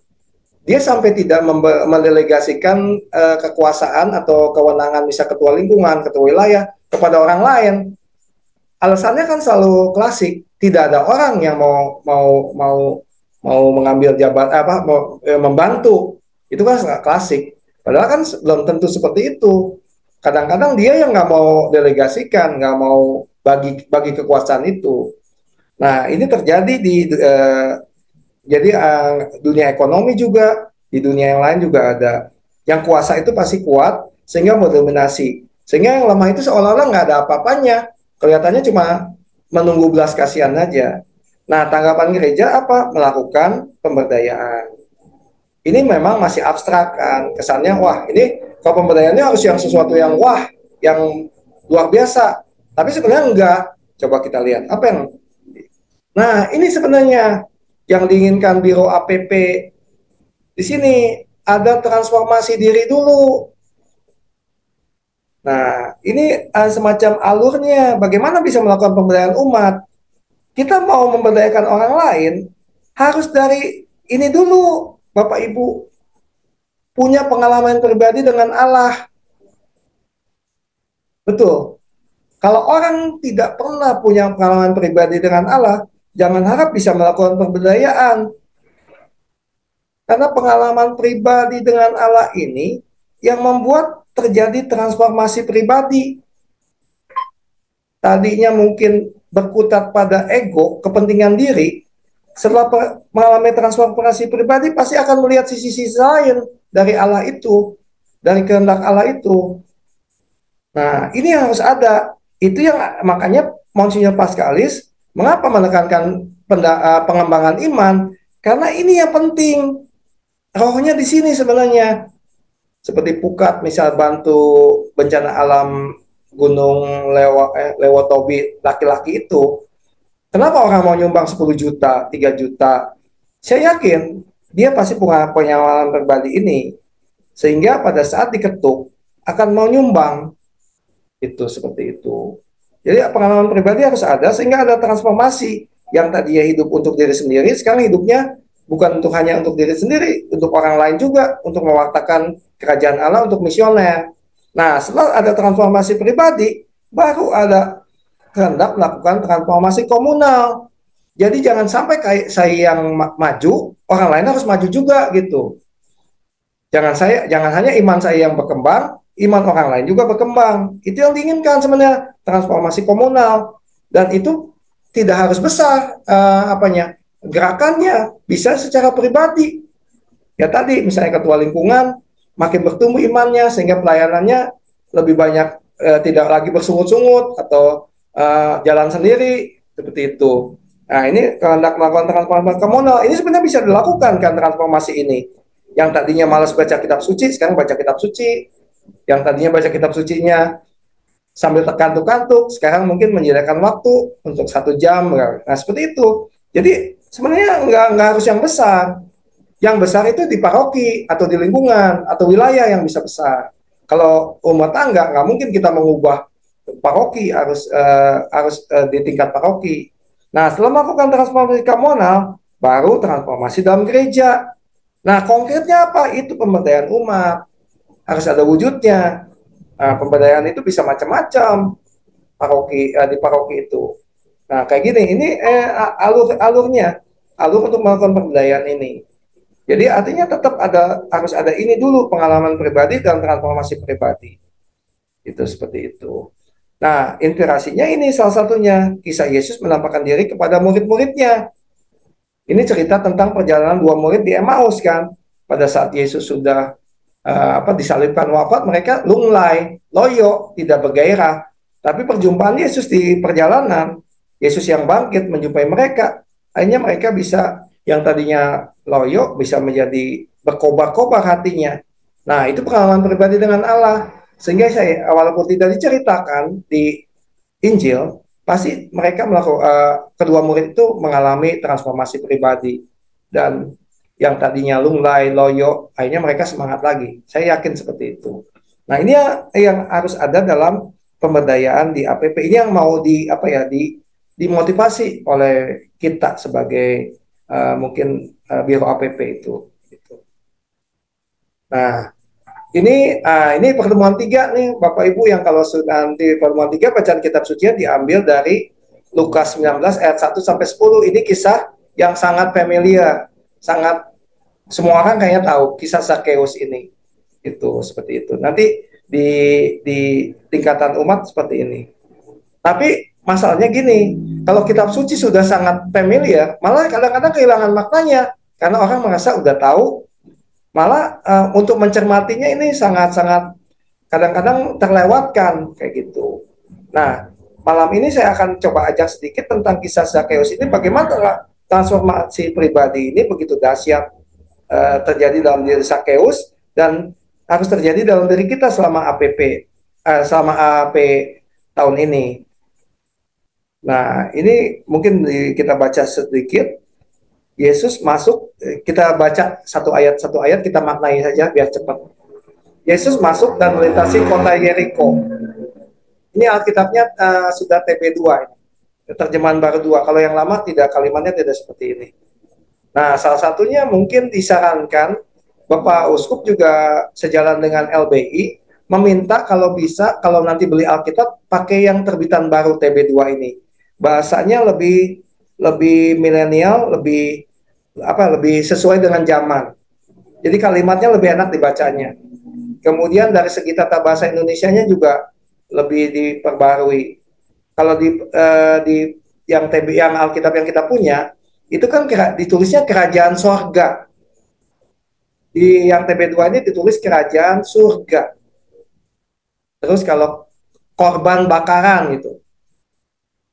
Dia sampai tidak mendelegasikan kekuasaan atau kewenangan bisa ketua lingkungan, ketua wilayah kepada orang lain. Alasannya kan selalu klasik, tidak ada orang yang mau mengambil membantu. Itu kan klasik. Padahal kan belum tentu seperti itu. Kadang-kadang dia yang nggak mau delegasikan, nggak mau bagi kekuasaan itu. Nah ini terjadi di dunia ekonomi juga, di dunia yang lain juga ada. Yang kuasa itu pasti kuat, sehingga mendominasi. Sehingga yang lemah itu seolah-olah nggak ada apa-apanya. Kelihatannya cuma menunggu belas kasihan aja. Nah, tanggapan gereja apa? Melakukan pemberdayaan. Ini memang masih abstrak kan. Kesannya, wah ini kalau pemberdayaannya harus yang sesuatu yang wah, yang luar biasa. Tapi sebenarnya enggak. Coba kita lihat. Apa yang... Nah, ini sebenarnya yang diinginkan Biro APP. Di sini ada transformasi diri dulu. Nah, ini semacam alurnya. Bagaimana bisa melakukan pemberdayaan umat? Kita mau memberdayakan orang lain, harus dari ini dulu, Bapak Ibu. Punya pengalaman pribadi dengan Allah. Betul. Kalau orang tidak pernah punya pengalaman pribadi dengan Allah, jangan harap bisa melakukan pemberdayaan. Karena pengalaman pribadi dengan Allah ini yang membuat terjadi transformasi pribadi. tadinya mungkin berkutat pada ego, kepentingan diri, setelah mengalami transformasi pribadi pasti akan melihat sisi-sisi lain dari Allah itu, dari kehendak Allah itu. Nah, ini yang harus ada. Itu yang makanya Monsignor Pascalis mengapa menekankan pengembangan iman? Karena ini yang penting. Rohnya di sini sebenarnya. Seperti Pukat misal bantu bencana alam Gunung Lewotobi laki-laki itu. Kenapa orang mau nyumbang 10 juta, 3 juta? Saya yakin dia pasti punya pengalaman pribadi ini. Sehingga pada saat diketuk akan mau nyumbang. Itu seperti itu. Jadi pengalaman pribadi harus ada sehingga ada transformasi. Yang tadinya hidup untuk diri sendiri, sekarang hidupnya bukan untuk hanya untuk diri sendiri, untuk orang lain juga, untuk mewartakan kerajaan Allah, untuk misioner. Nah, setelah ada transformasi pribadi, baru ada kehendak melakukan transformasi komunal. Jadi jangan sampai kayak saya yang maju, orang lain harus maju juga gitu. Jangan hanya iman saya yang berkembang, iman orang lain juga berkembang. Itu yang diinginkan sebenarnya, transformasi komunal. Dan itu tidak harus besar gerakannya, bisa secara pribadi. Ya tadi misalnya ketua lingkungan makin bertumbuh imannya sehingga pelayanannya lebih banyak, tidak lagi bersungut-sungut atau jalan sendiri seperti itu. Nah, ini kehendak melakukan transformasi komunal ini sebenarnya bisa dilakukan kan, transformasi ini. Yang tadinya malas baca kitab suci sekarang baca kitab suci. Yang tadinya baca kitab sucinya sambil terkantuk-kantuk, sekarang mungkin menyediakan waktu untuk 1 jam. Nah, seperti itu. Jadi sebenarnya nggak harus yang besar. Yang besar itu di paroki atau di lingkungan atau wilayah yang bisa besar. Kalau rumah tangga nggak mungkin kita mengubah paroki, harus di tingkat paroki. Nah, setelah melakukan transformasi komunal, baru transformasi dalam gereja. Nah, konkretnya apa? Itu pemberdayaan umat. Harus ada wujudnya. Nah, pemberdayaan itu bisa macam-macam di paroki itu. Nah, kayak gini, ini alurnya, alur untuk melakukan pemberdayaan ini. Jadi artinya tetap harus ada ini dulu, pengalaman pribadi dan transformasi pribadi. Itu seperti itu. Nah, inspirasinya ini salah satunya kisah Yesus menampakkan diri kepada murid-muridnya. Ini cerita tentang perjalanan 2 murid di Emmaus kan. Pada saat Yesus sudah disalibkan wafat, mereka lunglai, loyo, tidak bergairah. Tapi perjumpaan Yesus di perjalanan, Yesus yang bangkit menjumpai mereka, akhirnya mereka bisa, yang tadinya loyo bisa menjadi berkobar-kobar hatinya. Nah, itu pengalaman pribadi dengan Allah. Sehingga saya, walaupun tidak diceritakan di Injil, pasti mereka melakukan, kedua murid itu mengalami transformasi pribadi. Dan yang tadinya lunglai, loyo, akhirnya mereka semangat lagi. Saya yakin seperti itu. Nah, ini yang harus ada dalam pemberdayaan di APP. Ini yang mau dimotivasi oleh kita sebagai mungkin Biro APP itu. Nah, ini pertemuan 3 nih, Bapak Ibu, yang kalau nanti pertemuan 3 bacaan kitab suci diambil dari Lukas 19 ayat 1 sampai 10. Ini kisah yang sangat familiar, sangat semua orang kayaknya tahu kisah Zakheus ini. Itu seperti itu. Nanti di tingkatan umat seperti ini. Tapi masalahnya gini, kalau kitab suci sudah sangat familiar, malah kadang-kadang kehilangan maknanya karena orang merasa udah tahu, malah untuk mencermatinya ini sangat-sangat kadang-kadang terlewatkan kayak gitu. Nah, malam ini saya akan coba ajak sedikit tentang kisah Zakheus ini, bagaimana transformasi pribadi ini begitu dahsyat terjadi dalam diri Zakheus dan harus terjadi dalam diri kita selama selama AP tahun ini. Nah, ini mungkin kita baca sedikit. Yesus masuk, kita baca satu ayat kita maknai saja biar cepat. Yesus masuk dan melintasi kota Yeriko. Ini Alkitabnya sudah TP2, terjemahan baru 2. Kalau yang lama kalimatnya tidak seperti ini. Nah, salah satunya mungkin disarankan Bapak Uskup juga sejalan dengan LBI meminta kalau bisa, kalau nanti beli Alkitab pakai yang terbitan baru TB2 ini. Bahasanya lebih milenial, lebih sesuai dengan zaman. Jadi kalimatnya lebih enak dibacanya. Kemudian dari segi tata bahasa Indonesianya juga lebih diperbarui. kalau di yang yang Alkitab yang kita punya itu kan ditulisnya kerajaan sorga. Di yang TB2 ini ditulis kerajaan surga. Terus kalau korban bakaran gitu,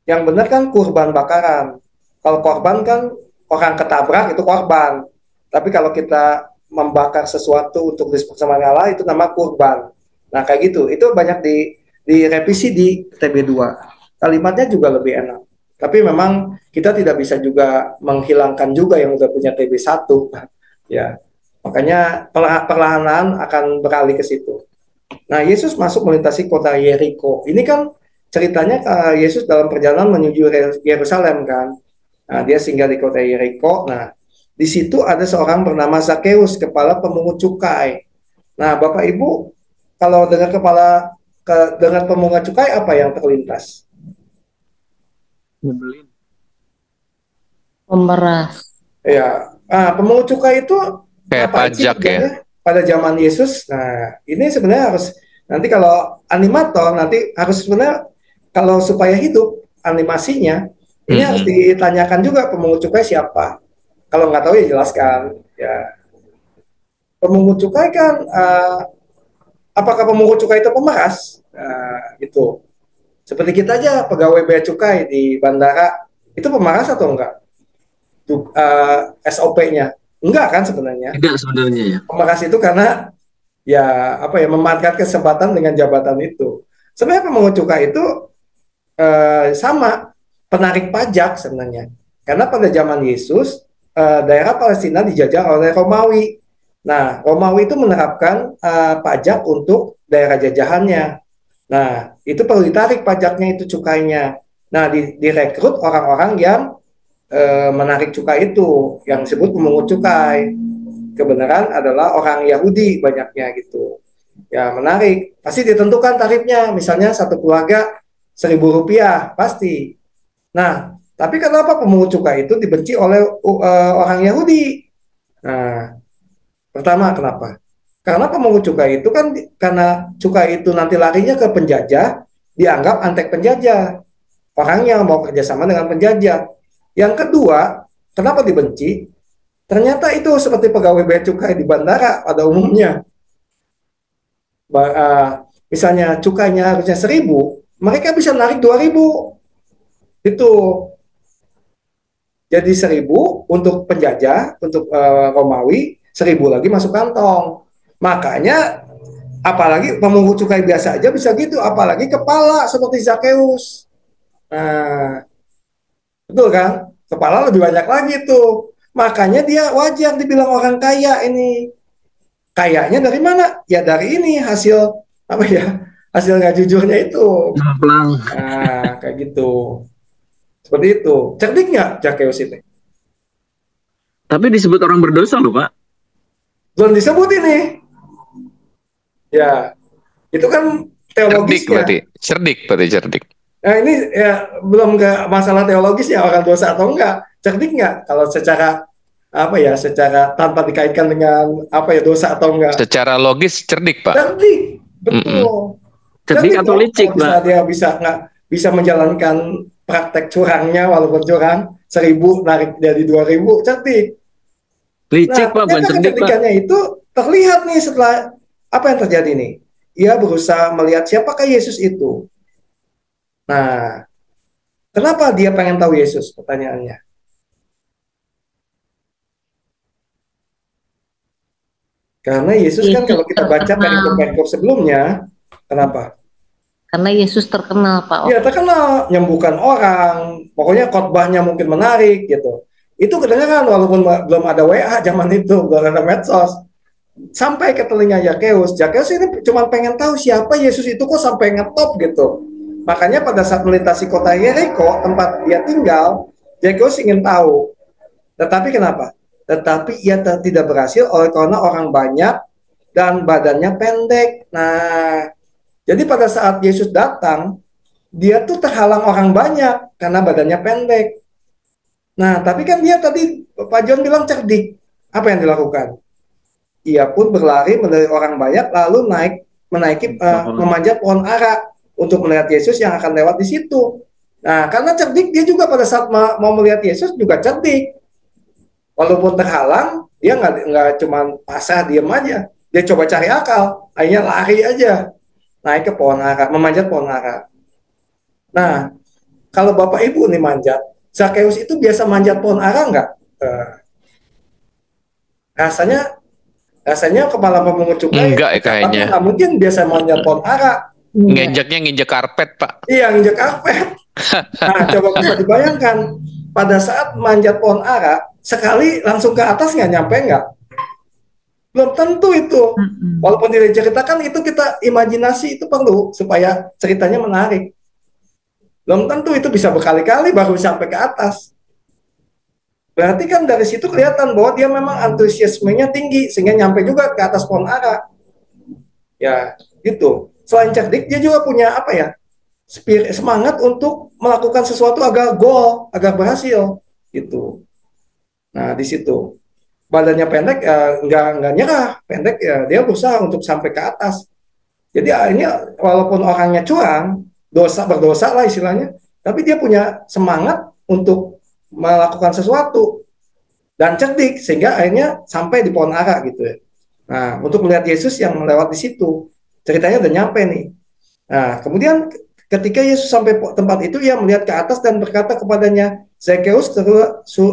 yang benar kan kurban bakaran. Kalau korban kan orang ketabrak itu korban. Tapi kalau kita membakar sesuatu untuk dispersamakan Allah itu nama kurban. Nah kayak gitu. Itu banyak direvisi di TB2. Kalimatnya juga lebih enak. Tapi memang kita tidak bisa juga menghilangkan juga yang udah punya TB1. Ya. Makanya perlahan-lahan akan beralih ke situ. Nah, Yesus masuk melintasi kota Yeriko. Ini kan ceritanya Yesus dalam perjalanan menuju Yerusalem kan. Nah, dia singgah di kota Yeriko. Nah, di situ ada seorang bernama Zakeus, kepala pemungut cukai. Nah, Bapak Ibu, kalau dengan dengan pemungut cukai apa yang terlintas? Pemeras. Ya, pemungut cukai itu kayak pajak ya. Pada zaman Yesus. Nah, ini sebenarnya harus nanti kalau animator nanti harus sebenarnya kalau supaya hidup animasinya ini harus ditanyakan juga pemungut cukai siapa. Kalau nggak tahu ya jelaskan. Ya, pemungut cukai kan apakah pemungut cukai itu pemeras? Gitu. Seperti kita aja pegawai bea cukai di bandara itu pemeras atau enggak? SOP-nya enggak kan sebenarnya? Tidak sebenarnya ya. Pemeras itu karena ya apa ya memanfaatkan kesempatan dengan jabatan itu. Sebenarnya pemungut cukai itu sama penarik pajak sebenarnya. Karena pada zaman Yesus daerah Palestina dijajah oleh Romawi. Nah, Romawi itu menerapkan pajak untuk daerah jajahannya. Nah, itu perlu ditarik pajaknya itu cukainya. Nah, direkrut orang-orang yang menarik cukai itu, yang disebut pemungut cukai. Kebenaran adalah orang Yahudi banyaknya gitu. Ya, menarik. Pasti ditentukan tarifnya. Misalnya satu keluarga Rp1.000 pasti. Nah, tapi kenapa pemungut cukai itu dibenci oleh orang Yahudi? Nah, pertama kenapa? Karena pemungut cukai itu kan karena cukai itu nanti larinya ke penjajah, dianggap antek penjajah. Orang yang mau kerjasama dengan penjajah. Yang kedua, kenapa dibenci? Ternyata itu seperti pegawai bea cukai di bandara pada umumnya. Misalnya cukainya harusnya 1.000, mereka bisa narik 2.000. Itu. Jadi 1.000 untuk penjajah, untuk Romawi, 1.000 lagi masuk kantong. Makanya apalagi pemungut cukai biasa aja bisa gitu, apalagi kepala seperti Zakeus. Nah, betul kan? Kepala lebih banyak lagi tuh. Makanya dia wajar dibilang orang kaya ini. Kayanya dari mana? Ya dari ini hasil apa ya? Hasil nggak jujurnya itu. Nah, kayak gitu. Seperti itu. Cerdik nggak Zakeus itu? Tapi disebut orang berdosa loh, Pak. Belum disebut ini. Ya, itu kan teologisnya. Cerdik. Nah ini ya belum nggak masalah teologisnya orang dosa atau enggak. Cerdik nggak kalau secara apa ya, secara tanpa dikaitkan dengan apa ya dosa atau enggak. Secara logis cerdik, Pak. Cerdik, betul. Cerdik atau licik, Pak? Dia bisa menjalankan praktek curangnya walaupun curang 1.000 narik dari 2.000, cerdik. Licik, Pak, bukan cerdik, Pak. Kecerdikannya itu terlihat nih setelah apa yang terjadi nih. Ia berusaha melihat siapakah Yesus itu. Nah, kenapa dia pengen tahu Yesus? Pertanyaannya. Karena Yesus kan kalau kita baca perikop-perikop sebelumnya, kenapa? Karena Yesus terkenal, Pak. Iya, terkenal, nyembuhkan orang, pokoknya khotbahnya mungkin menarik gitu. Itu kedengaran walaupun belum ada WA zaman itu, belum ada medsos. Sampai ke telinga Zakeus. Zakeus ini cuma pengen tahu siapa Yesus itu kok sampai ngetop gitu. Makanya pada saat melintasi kota Yeriko, tempat dia tinggal, Zakeus ingin tahu. Tetapi kenapa? Tetapi ia tidak berhasil oleh karena orang banyak dan badannya pendek. Nah, jadi pada saat Yesus datang, dia tuh terhalang orang banyak karena badannya pendek. Nah, tapi kan dia tadi, Pak John bilang cerdik. Apa yang dilakukan? Ia pun berlari dari orang banyak, lalu memanjat pohon ara untuk melihat Yesus yang akan lewat di situ. Nah, karena cerdik, dia juga pada saat mau melihat Yesus juga cerdik. Walaupun terhalang, dia nggak cuma pasrah diam aja. Dia coba cari akal, akhirnya lari aja, naik ke pohon ara, memanjat pohon ara. Nah, kalau Bapak Ibu nih manjat, Zakheus itu biasa manjat pohon ara nggak? Rasanya rasanya kepala pemungut cukai Enggak ya kayaknya. nggak mungkin biasa manjat pohon ara. Nginjeknya nginjek karpet, Pak. Iya, nginjek karpet. Nah, coba bisa dibayangkan, pada saat manjat pohon ara, sekali langsung ke atas nggak nyampe nggak? Belum tentu itu. Walaupun tidak diceritakan, itu kita imajinasi itu perlu supaya ceritanya menarik. Belum tentu itu bisa berkali-kali baru sampai ke atas. Berarti kan dari situ kelihatan bahwa dia memang antusiasmenya tinggi sehingga nyampe juga ke atas pohon ara. Ya, gitu. Selain cerdik, dia juga punya apa ya? Spirit, semangat untuk melakukan sesuatu agar goal, agar berhasil, gitu. Nah, di situ badannya pendek, nggak nyerah, pendek ya dia berusaha untuk sampai ke atas. Jadi akhirnya walaupun orangnya curang, berdosa lah istilahnya, tapi dia punya semangat untuk melakukan sesuatu dan cerdik sehingga akhirnya sampai di pohon ara gitu ya. Nah, untuk melihat Yesus yang lewat di situ, ceritanya udah nyampe nih. Nah, kemudian ketika Yesus sampai tempat itu, ia melihat ke atas dan berkata kepadanya, Zakheus,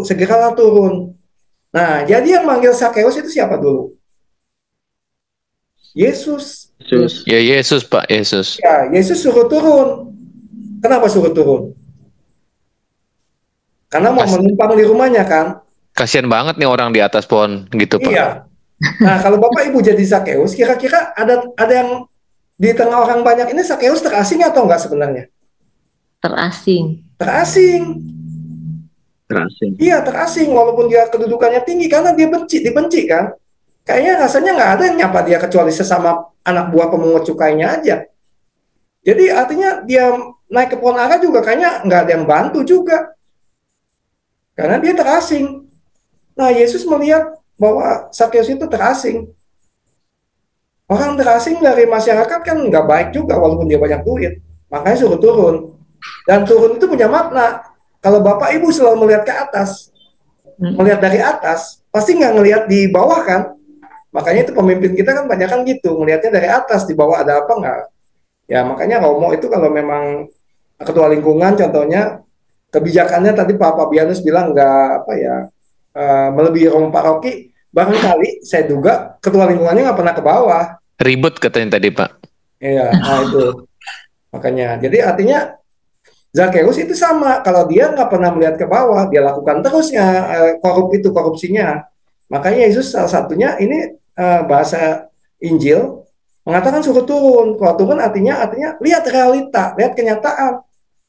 segeralah turun. Nah, jadi yang manggil Zakheus itu siapa dulu? Yesus. Ya Yesus, Pak, Yesus. Ya, Yesus suruh turun. Kenapa suruh turun? Karena mau menumpang di rumahnya kan? Kasian banget nih orang di atas pohon gitu, Pak. Iya. Nah, kalau Bapak Ibu jadi Zakheus, kira-kira ada yang di tengah orang banyak ini Zakheus terasing atau enggak sebenarnya? Terasing. Terasing. Terasing. Iya, terasing walaupun dia kedudukannya tinggi karena dia dibenci kan. Kayaknya rasanya nggak ada yang nyapa dia kecuali sesama anak buah pemungut cukainya aja. Jadi artinya dia naik ke pohon ara juga kayaknya nggak ada yang bantu juga. Karena dia terasing. Nah, Yesus melihat bahwa Zakheus itu terasing. Orang terasing dari masyarakat kan nggak baik juga walaupun dia banyak duit. Makanya suruh turun. Dan turun itu punya makna. Kalau Bapak Ibu selalu melihat ke atas, melihat dari atas, pasti nggak ngelihat di bawah kan? Makanya itu pemimpin kita kan banyak kan gitu, melihatnya dari atas, di bawah ada apa nggak? Ya makanya Romo itu kalau memang ketua lingkungan contohnya, kebijakannya tadi Pak Fabianus bilang nggak apa ya, melebihi Romo paroki, barangkali saya duga ketua lingkungannya nggak pernah ke bawah. Ribut katanya tadi, Pak. Iya, nah itu. Makanya, jadi artinya Zakheus itu sama, kalau dia nggak pernah melihat ke bawah, dia lakukan terusnya korupsinya. Makanya Yesus salah satunya ini bahasa Injil mengatakan suruh turun. Kalau turun artinya lihat realita, lihat kenyataan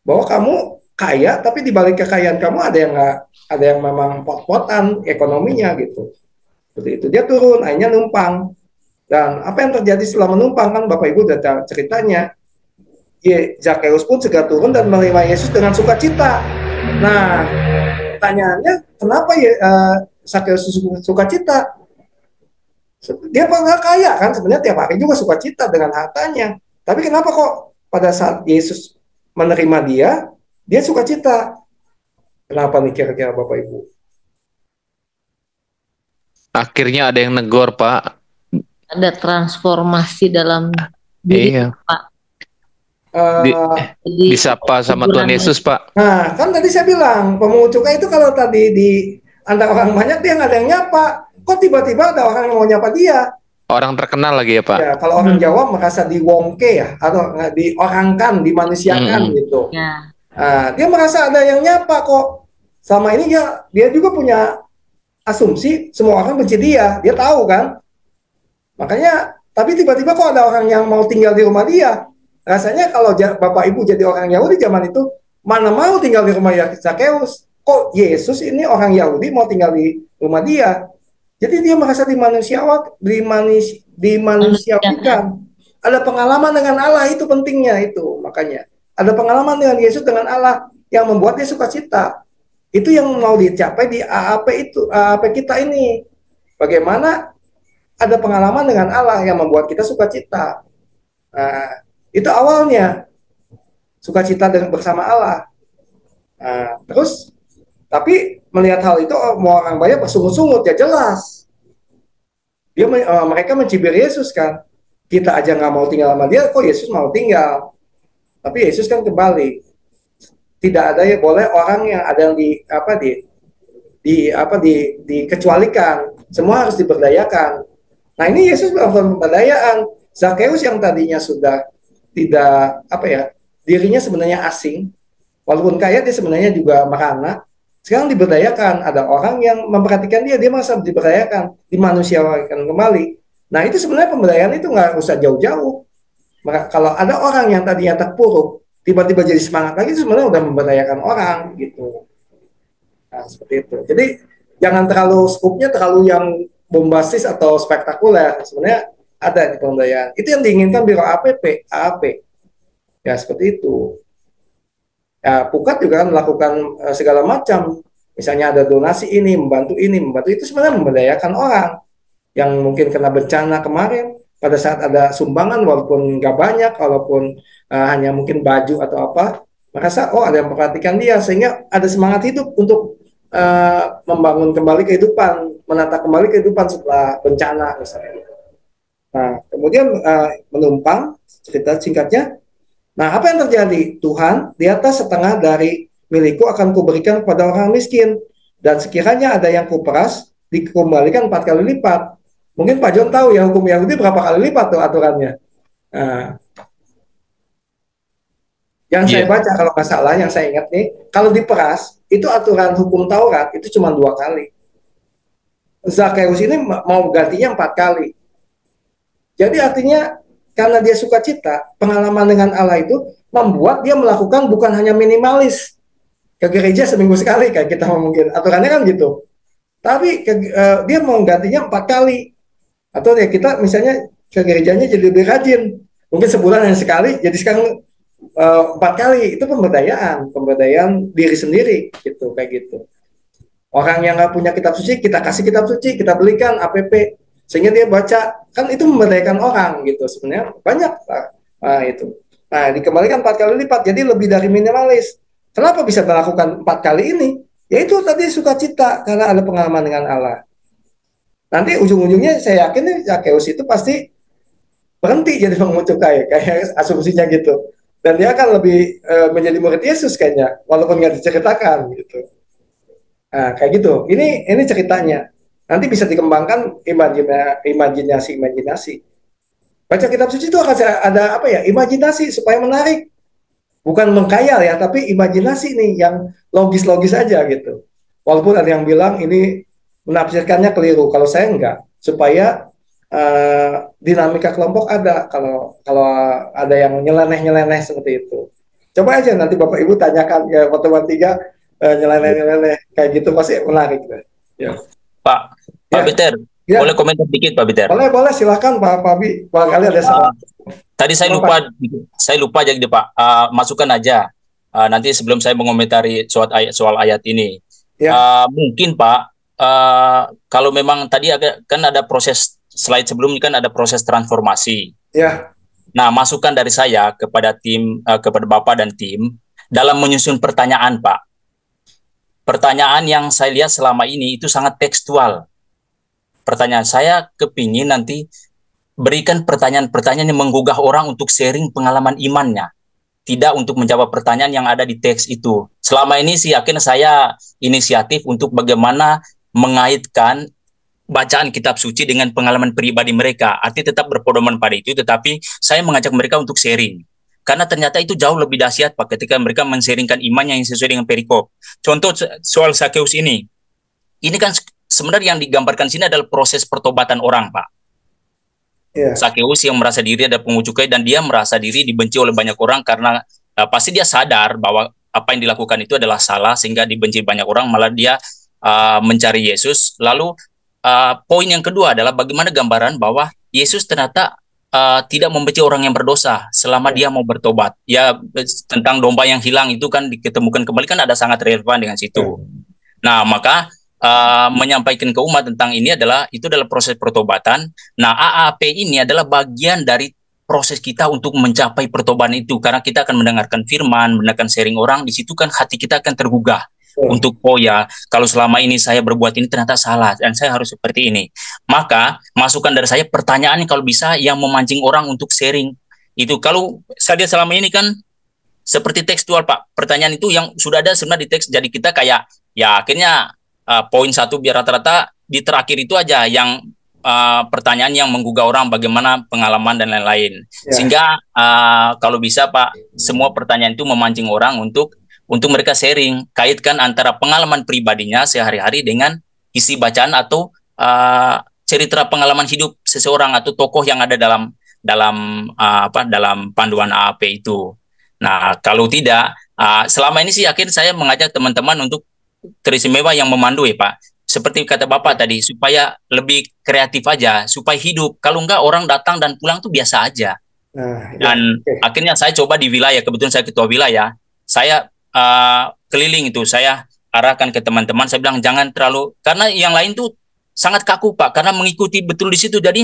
bahwa kamu kaya, tapi di balik kekayaan kamu ada yang memang pot-potan ekonominya gitu. Seperti itu dia turun, akhirnya numpang. Dan apa yang terjadi setelah menumpang kan Bapak Ibu udah ceritanya. Zakheus pun segera turun dan menerima Yesus dengan sukacita. Nah, pertanyaannya kenapa ya Zakheus sukacita? Dia nggak kaya kan, sebenarnya tiap hari juga sukacita dengan hartanya. Tapi kenapa kok pada saat Yesus menerima dia sukacita? Kenapa nih kira-kira Bapak Ibu? Akhirnya ada yang negor, Pak. Ada transformasi dalam diri, Iya. Pak. Disapa sama Tuhan Yesus, Pak. Nah, kan tadi saya bilang, pemungut cukai itu kalau tadi di antara orang banyak dia nggak ada yang nyapa. Kok tiba-tiba ada orang yang mau nyapa dia? Orang terkenal lagi ya, Pak? Ya, kalau orang Jawa merasa diwongke ya, atau diorangkan, dimanusiakan gitu. Ya. Nah, dia merasa ada yang nyapa kok. Selama ini dia juga punya asumsi semua orang benci dia tahu kan. Makanya, tapi tiba-tiba kok ada orang yang mau tinggal di rumah dia. Rasanya kalau Bapak Ibu jadi orang Yahudi zaman itu, mana mau tinggal di rumah Zakheus? Kok Yesus ini orang Yahudi mau tinggal di rumah dia? Jadi dia merasa dimanusiawikan. Ada pengalaman dengan Allah, itu pentingnya itu. Makanya ada pengalaman dengan Yesus, dengan Allah yang membuat dia sukacita. Itu yang mau dicapai di AAP kita ini. Bagaimana ada pengalaman dengan Allah yang membuat kita sukacita. Nah, itu awalnya sukacita bersama Allah. terus tapi melihat hal itu mau orang banyak bersungut-sungut, ya jelas mereka mencibir Yesus kan. Kita aja nggak mau tinggal sama dia, kok Yesus mau tinggal? Tapi Yesus kan kembali. Tidak ada ya boleh orang yang ada yang dikecualikan. Semua harus diberdayakan. Nah, ini Yesus melakukan pemberdayaan. Zakheus yang tadinya sudah tidak dirinya sebenarnya asing, walaupun kaya dia sebenarnya juga merana. Sekarang diberdayakan, ada orang yang memperhatikan dia merasa diberdayakan, dimanusiakan kembali. Nah, itu sebenarnya pemberdayaan itu nggak usah jauh-jauh. Maka kalau ada orang yang tadinya terpuruk, tiba-tiba jadi semangat lagi, itu sebenarnya udah memberdayakan orang gitu. Nah, seperti itu. Jadi jangan terlalu skupnya terlalu yang bombastis atau spektakuler. Sebenarnya ada di pemberdayaan. Itu yang diinginkan Biro AAP. Ya, seperti itu. Ya, Pukat juga kan melakukan segala macam. Misalnya ada donasi ini, membantu itu sebenarnya memberdayakan orang yang mungkin kena bencana kemarin. Pada saat ada sumbangan, walaupun nggak banyak, walaupun hanya mungkin baju atau apa, merasa ada yang memperhatikan dia, sehingga ada semangat hidup untuk membangun kembali kehidupan, menata kembali kehidupan setelah bencana misalnya. Nah, kemudian menumpang, cerita singkatnya. Nah, apa yang terjadi? Tuhan, di atas setengah dari milikku akan kuberikan kepada orang miskin. Dan sekiranya ada yang kuperas, dikembalikan 4 kali lipat. Mungkin Pak John tahu ya hukum Yahudi berapa kali lipat tuh aturannya. Nah, yang saya baca kalau nggak salah, yang saya ingat nih, kalau diperas, itu aturan hukum Taurat itu cuma 2 kali. Zakheus ini mau gantinya 4 kali. Jadi artinya karena dia sukacita, pengalaman dengan Allah itu membuat dia melakukan bukan hanya minimalis ke gereja seminggu sekali kayak kita mungkin aturannya kan gitu, tapi dia mau gantinya 4 kali, atau ya kita misalnya ke gerejanya jadi lebih rajin, mungkin sebulan hanya sekali, jadi sekarang 4 kali. Itu pemberdayaan diri sendiri gitu, kayak gitu. Orang yang nggak punya kitab suci, kita kasih kitab suci, kita belikan APP sehingga dia baca, kan itu memberdayakan orang gitu. Sebenarnya banyak itu. Nah, dikembalikan 4 kali lipat, jadi lebih dari minimalis. Kenapa bisa melakukan 4 kali ini? Yaitu tadi sukacita karena ada pengalaman dengan Allah. Nanti ujung-ujungnya saya yakin nih Zakheus itu pasti berhenti jadi pengemis cukai, kayak asumsinya gitu. Dan dia akan lebih menjadi murid Yesus kayaknya, walaupun nggak diceritakan gitu. Nah, kayak gitu. Ini ceritanya. Nanti bisa dikembangkan imajinasi. Baca kitab suci itu akan ada imajinasi supaya menarik. Bukan mengkhayal ya, tapi imajinasi nih yang logis-logis aja gitu. Walaupun ada yang bilang ini menafsirkannya keliru, kalau saya enggak. Supaya dinamika kelompok ada, kalau ada yang nyeleneh seperti itu. Coba aja nanti Bapak Ibu tanyakan ya pertemuan 3 nyeleneh kayak gitu, pasti menarik. Ya. Pak Peter, boleh komentar dikit Pak Peter? Boleh, silakan Pak Bi. Barangkali ada salah. Tadi saya lupa jadi Pak, masukkan aja. Nanti sebelum saya mengomentari soal ayat ini, mungkin Pak, kalau memang tadi kan ada proses slide sebelumnya kan ada proses transformasi. Ya. Nah, masukan dari saya kepada tim, kepada Bapak dan tim dalam menyusun pertanyaan Pak. Pertanyaan yang saya lihat selama ini itu sangat tekstual. Pertanyaan saya kepingin nanti berikan pertanyaan-pertanyaan yang menggugah orang untuk sharing pengalaman imannya. Tidak untuk menjawab pertanyaan yang ada di teks itu. Selama ini sih yakin saya inisiatif untuk bagaimana mengaitkan bacaan kitab suci dengan pengalaman pribadi mereka. Artinya tetap berpedoman pada itu, tetapi saya mengajak mereka untuk sharing. Karena ternyata itu jauh lebih dahsyat Pak ketika mereka men-sharingkan imannya yang sesuai dengan perikop. Contoh soal Zakheus ini. Ini kan sebenarnya yang digambarkan sini adalah proses pertobatan orang Pak. Zakheus yang merasa diri ada pungut cukai dan dia merasa diri dibenci oleh banyak orang karena pasti dia sadar bahwa apa yang dilakukan itu adalah salah sehingga dibenci banyak orang, malah dia mencari Yesus. Lalu poin yang kedua adalah bagaimana gambaran bahwa Yesus ternyata tidak membenci orang yang berdosa selama dia mau bertobat. Ya, tentang domba yang hilang itu kan diketemukan kembali kan ada sangat relevan dengan situ. Nah, maka menyampaikan ke umat tentang ini itu adalah proses pertobatan. Nah, AAP ini adalah bagian dari proses kita untuk mencapai pertobatan itu, karena kita akan mendengarkan firman, mendengarkan sharing orang, di situ kan hati kita akan tergugah. untuk oh ya, kalau selama ini saya berbuat ini ternyata salah dan saya harus seperti ini. Maka masukan dari saya, pertanyaan kalau bisa yang memancing orang untuk sharing. Itu kalau saya lihat selama ini kan seperti tekstual Pak, pertanyaan itu yang sudah ada sebenarnya di teks, jadi kita kayak ya akhirnya poin satu biar rata-rata di terakhir itu aja yang pertanyaan yang menggugah orang bagaimana pengalaman dan lain-lain. Sehingga kalau bisa Pak, semua pertanyaan itu memancing orang untuk mereka sharing, kaitkan antara pengalaman pribadinya sehari-hari dengan isi bacaan atau cerita pengalaman hidup seseorang atau tokoh yang ada dalam panduan AAP itu. Nah, kalau tidak, selama ini sih akhirnya saya mengajak teman-teman untuk teristimewa yang memandu ya Pak. Seperti kata Bapak tadi, supaya lebih kreatif aja, supaya hidup. Kalau enggak orang datang dan pulang tuh biasa aja. Dan akhirnya saya coba di wilayah, kebetulan saya ketua wilayah, saya keliling itu, saya arahkan ke teman-teman, saya bilang jangan terlalu, karena yang lain tuh sangat kaku Pak, karena mengikuti betul di situ. Jadi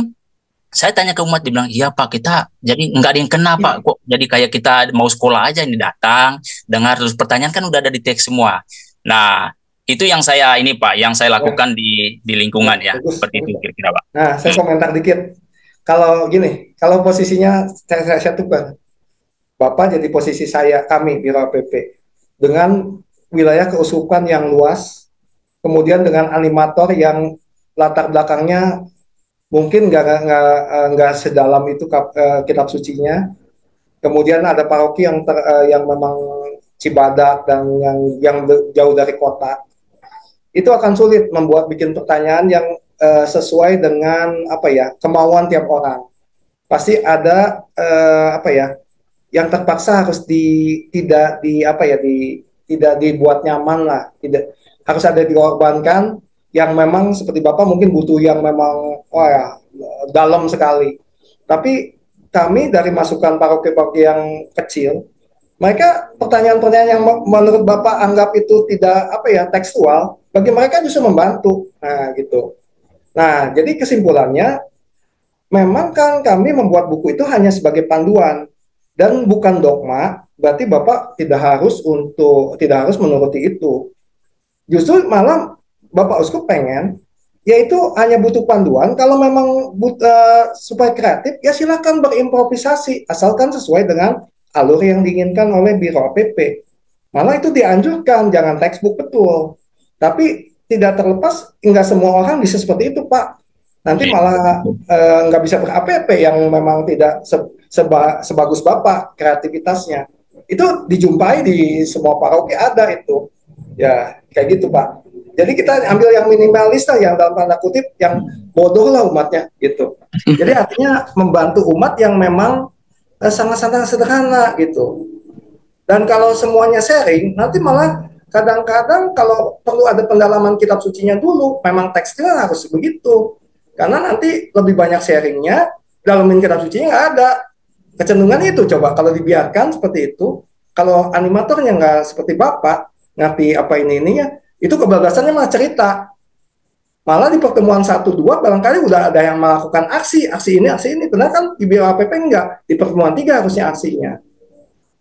saya tanya ke umat, dibilang iya Pak, kita jadi nggak ada yang kena Pak, kok jadi kayak kita mau sekolah aja ini datang, dengar terus pertanyaan kan udah ada di teks semua. Nah, itu yang saya ini Pak, yang saya lakukan di lingkungan ya, seperti itu kira-kira Pak. Nah, saya komentar dikit. Kalau gini, kalau posisinya saya tukar, Bapak jadi posisi kami Biro PP dengan wilayah keuskupan yang luas, kemudian dengan animator yang latar belakangnya mungkin nggak sedalam itu kitab sucinya. Kemudian ada paroki yang memang Cibadak dan yang jauh dari kota. Itu akan sulit bikin pertanyaan yang sesuai dengan kemauan tiap orang. Pasti ada yang terpaksa harus tidak dibuat nyaman lah, tidak harus ada dikorbankan, yang memang seperti Bapak mungkin butuh yang memang dalam sekali. Tapi kami dari masukan paroki-paroki yang kecil, mereka pertanyaan-pertanyaan yang menurut Bapak anggap itu tidak tekstual, bagi mereka justru membantu. Nah, gitu. Nah, jadi kesimpulannya memang kan kami membuat buku itu hanya sebagai panduan dan bukan dogma, berarti Bapak tidak harus menuruti itu. Justru malah Bapak Uskup pengen yaitu hanya butuh panduan. Kalau memang supaya kreatif, ya silakan berimprovisasi asalkan sesuai dengan alur yang diinginkan oleh Biro APP. Malah itu dianjurkan, jangan textbook betul. Tapi tidak terlepas, nggak semua orang bisa seperti itu, Pak. Nanti malah nggak bisa ber-APP yang memang tidak sebagus Bapak kreativitasnya. Itu dijumpai di semua paroki ada itu. Ya, kayak gitu, Pak. Jadi kita ambil yang minimalis lah, yang dalam tanda kutip, yang bodoh lah umatnya, gitu. Jadi artinya membantu umat yang memang sangat-sangat sederhana, gitu. Dan kalau semuanya sharing, nanti malah kadang-kadang kalau perlu ada pendalaman kitab sucinya dulu, memang tekstilnya harus begitu. Karena nanti lebih banyak sharingnya, dalamin kitab sucinya nggak ada. Kecenderungan itu, coba kalau dibiarkan seperti itu, kalau animatornya nggak seperti Bapak, ngerti apa ini-ininya, itu kebablasannya malah cerita. Malah di pertemuan 1-2 barangkali udah ada yang melakukan aksi ini. Benar kan di Biro APP enggak, di pertemuan 3 harusnya aksinya.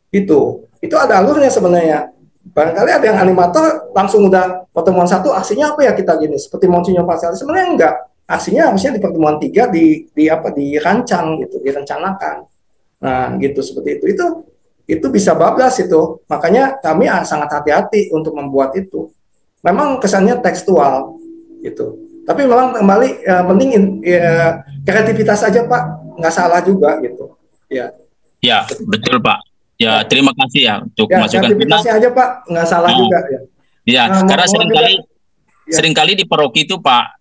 Itu ada alurnya sebenarnya. Barangkali ada yang animator langsung udah pertemuan 1 aksinya apa ya kita gini, seperti Monsinyur Pascal. Sebenarnya enggak. Aksinya harusnya di pertemuan 3 dirancang gitu, direncanakan. Nah, gitu seperti itu. Itu bisa bablas itu. Makanya kami sangat hati-hati untuk membuat itu. Memang kesannya tekstual gitu. Tapi memang kembali penting kreativitas aja Pak, nggak salah juga gitu. Ya. Ya, betul Pak. Ya, terima kasih ya untuk masukan. Kreativitasnya aja Pak, nggak salah juga ya. Ya, karena seringkali di paroki itu Pak,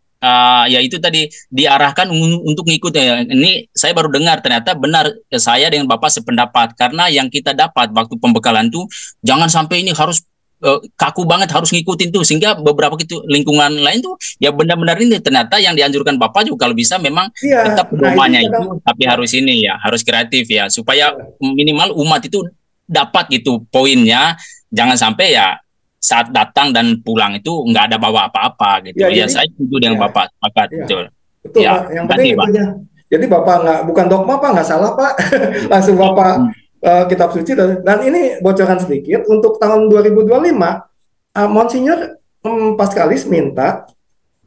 ya itu tadi diarahkan untuk ngikut ya. Ini saya baru dengar ternyata benar, saya dengan Bapak sependapat, karena yang kita dapat waktu pembekalan tuh jangan sampai ini harus kaku banget harus ngikutin tuh, sehingga beberapa gitu lingkungan lain tuh ya benar-benar ini ternyata yang dianjurkan Bapak juga kalau bisa memang tetap pedomannya itu tapi harus ini ya, harus kreatif ya, supaya minimal umat itu dapat gitu poinnya, jangan sampai ya saat datang dan pulang itu nggak ada bawa apa-apa gitu ya. Saya setuju dengan Bapak, sepakat betul ya. Pak, yang penting itunya. Jadi Bapak bukan dogma Pak, nggak salah Pak. Langsung Bapak kitab suci dan ini bocoran sedikit untuk tahun 2025 Monsinyur Paskalis minta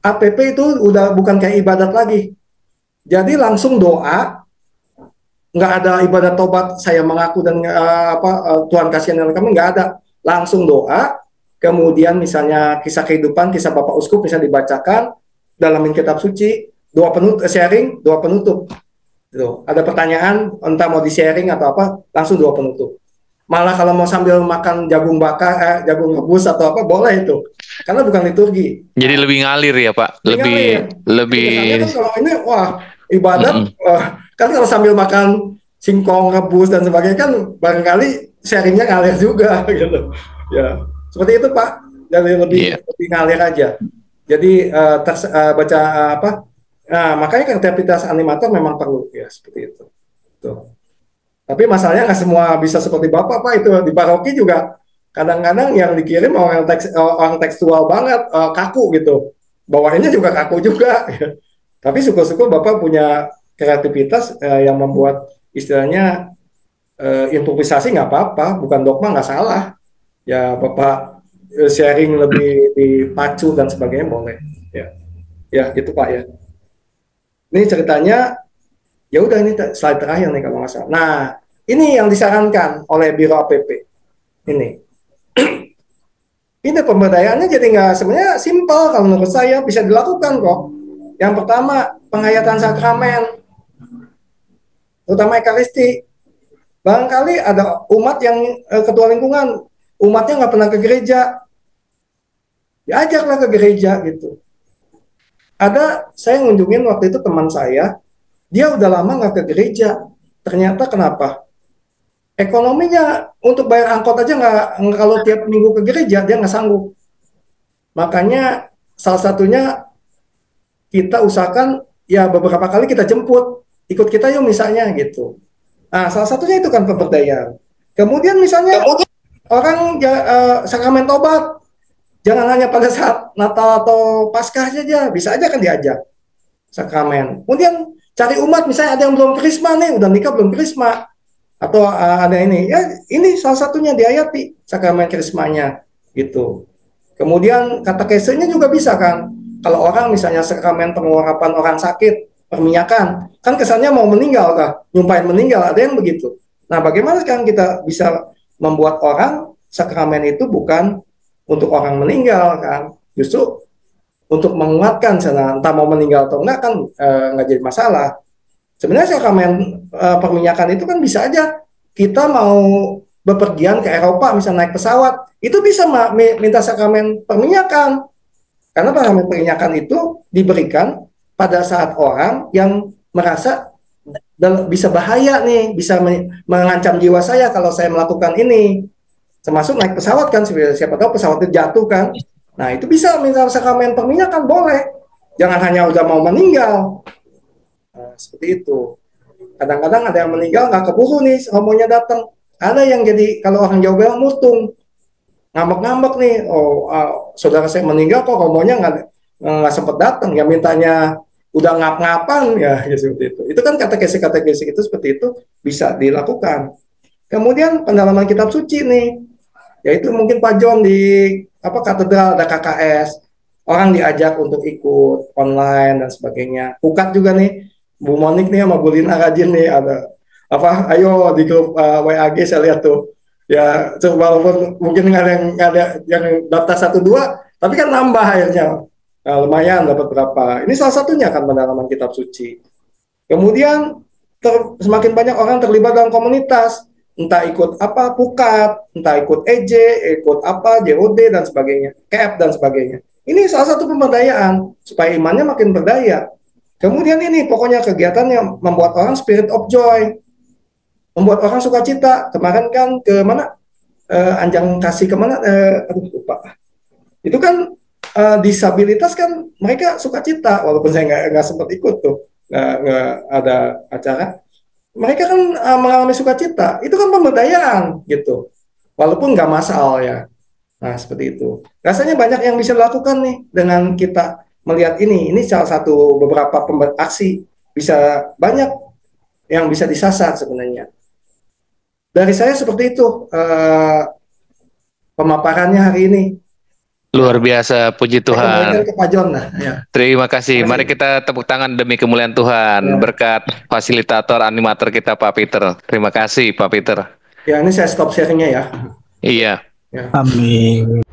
APP itu udah bukan kayak ibadat lagi. Jadi langsung doa, nggak ada ibadat tobat, saya mengaku dan Tuhan kasihan kami, nggak ada. Langsung doa, kemudian misalnya kisah kehidupan, kisah Bapak Uskup bisa dibacakan, dalamin kitab suci, doa penutup, sharing, doa penutup. Gitu. Ada pertanyaan, entah mau di-sharing atau apa, langsung doa penutup. Malah kalau mau sambil makan jagung bakar, jagung rebus atau apa, boleh itu. Karena bukan liturgi. Jadi lebih ngalir ya Pak, lebih. Kan kalau ini, wah, ibadat, kan kalau sambil makan singkong rebus dan sebagainya kan barangkali sharingnya ngalir juga gitu. Ya, seperti itu Pak. Jadi lebih ngalir aja. Jadi baca apa? Nah, makanya kreativitas animator memang perlu ya seperti itu. Tuh. Tapi masalahnya nggak semua bisa seperti Bapak Pak, itu di paroki juga kadang-kadang yang dikirim orang tekstual banget, kaku gitu. Bawaannya juga kaku juga. Tapi syukur-syukur Bapak punya kreativitas yang membuat istilahnya improvisasi nggak apa-apa, bukan dogma nggak salah. Ya Bapak sharing lebih dipacu dan sebagainya boleh. Ya gitu Pak ya. Ini ceritanya. Ya udah, ini slide terakhir nih kalau nggak salah. Nah, ini yang disarankan oleh Biro APP. Ini pemberdayaannya jadi nggak, sebenarnya simpel kalau menurut saya, bisa dilakukan kok. Yang pertama, penghayatan sakramen, terutama Ekaristi. Barangkali ada umat yang ketua lingkungan, umatnya nggak pernah ke gereja, diajaklah ke gereja gitu. Saya ngunjungin waktu itu teman saya, dia udah lama nggak ke gereja. Ternyata kenapa? Ekonominya untuk bayar angkot aja nggak, kalau tiap minggu ke gereja dia nggak sanggup. Makanya salah satunya kita usahakan ya beberapa kali kita jemput, ikut kita yuk misalnya gitu. Nah salah satunya itu kan pemberdayaan. Kemudian misalnya orang sakramen tobat, jangan hanya pada saat Natal atau Paskah saja, bisa aja kan diajak sakramen. Kemudian cari umat, misalnya ada yang belum krisma nih, udah nikah belum krisma, atau ada ini, ya ini salah satunya diayati sakramen krismanya gitu. Kemudian katekesenya juga bisa kan, kalau orang misalnya sakramen pengurapan orang sakit, perminyakan, kan kesannya mau meninggal kah, nyumpahin meninggal, ada yang begitu. Nah bagaimana sekarang kita bisa membuat orang sakramen itu bukan untuk orang meninggal kan, justru untuk menguatkan sana, entah mau meninggal atau enggak kan nggak jadi masalah. Sebenarnya sakramen perminyakan itu kan bisa aja kita mau bepergian ke Eropa, misalnya naik pesawat, itu bisa minta sakramen perminyakan. Karena sakramen perminyakan itu diberikan pada saat orang yang merasa bisa bahaya nih, bisa mengancam jiwa saya kalau saya melakukan ini. Termasuk naik pesawat kan, siapa tahu pesawat itu jatuh kan. Nah, itu bisa minta sakramen perminyakan, boleh. Jangan hanya udah mau meninggal. Nah, seperti itu. Kadang-kadang ada yang meninggal, nggak keburu nih, homonya datang. Ada yang jadi, kalau orang Jawa bilang mutung. Ngambek-ngambek nih, saudara saya meninggal kok homonya nggak sempat datang. Ya mintanya udah ngap-ngapan, ya seperti itu. Itu kan katekesi-katekesi itu seperti itu bisa dilakukan. Kemudian pendalaman kitab suci nih, yaitu mungkin Pak John di katedral ada KKS, orang diajak untuk ikut online dan sebagainya. Pukat juga nih, Bu Monik nih sama Bu Lina rajin nih, ada ayo di grup WAG saya lihat tuh ya, walaupun mungkin nggak ada yang daftar 1-2, tapi kan nambah akhirnya. Nah, lumayan dapat berapa. Ini salah satunya kan pendalaman kitab suci. Kemudian semakin banyak orang terlibat dalam komunitas, entah ikut pukat, entah ikut EJ, ikut JOD dan sebagainya, KF dan sebagainya. Ini salah satu pemberdayaan supaya imannya makin berdaya. Kemudian ini pokoknya kegiatan yang membuat orang spirit of joy, membuat orang sukacita. Kemarin kan ke mana? Anjang Kasih kemana? Lupa. Itu kan disabilitas kan mereka sukacita, walaupun saya nggak sempat ikut tuh, nggak ada acara. Mereka kan mengalami sukacita, itu kan pemberdayaan gitu, walaupun nggak massal ya. Nah seperti itu. Rasanya banyak yang bisa dilakukan nih dengan kita melihat ini. Ini salah satu beberapa aksi, bisa banyak yang bisa disasar sebenarnya. Dari saya seperti itu pemaparannya hari ini. Luar biasa, puji Saya kembalikan Tuhan. ke Pak John lah. Ya. Terima kasih. Terima Mari kasih. kita tepuk tangan demi kemuliaan Tuhan. Ya. Berkat fasilitator animator kita Pak Peter. Terima kasih Pak Peter. Ya, ini saya stop sharingnya ya. Iya. Ya. Amin.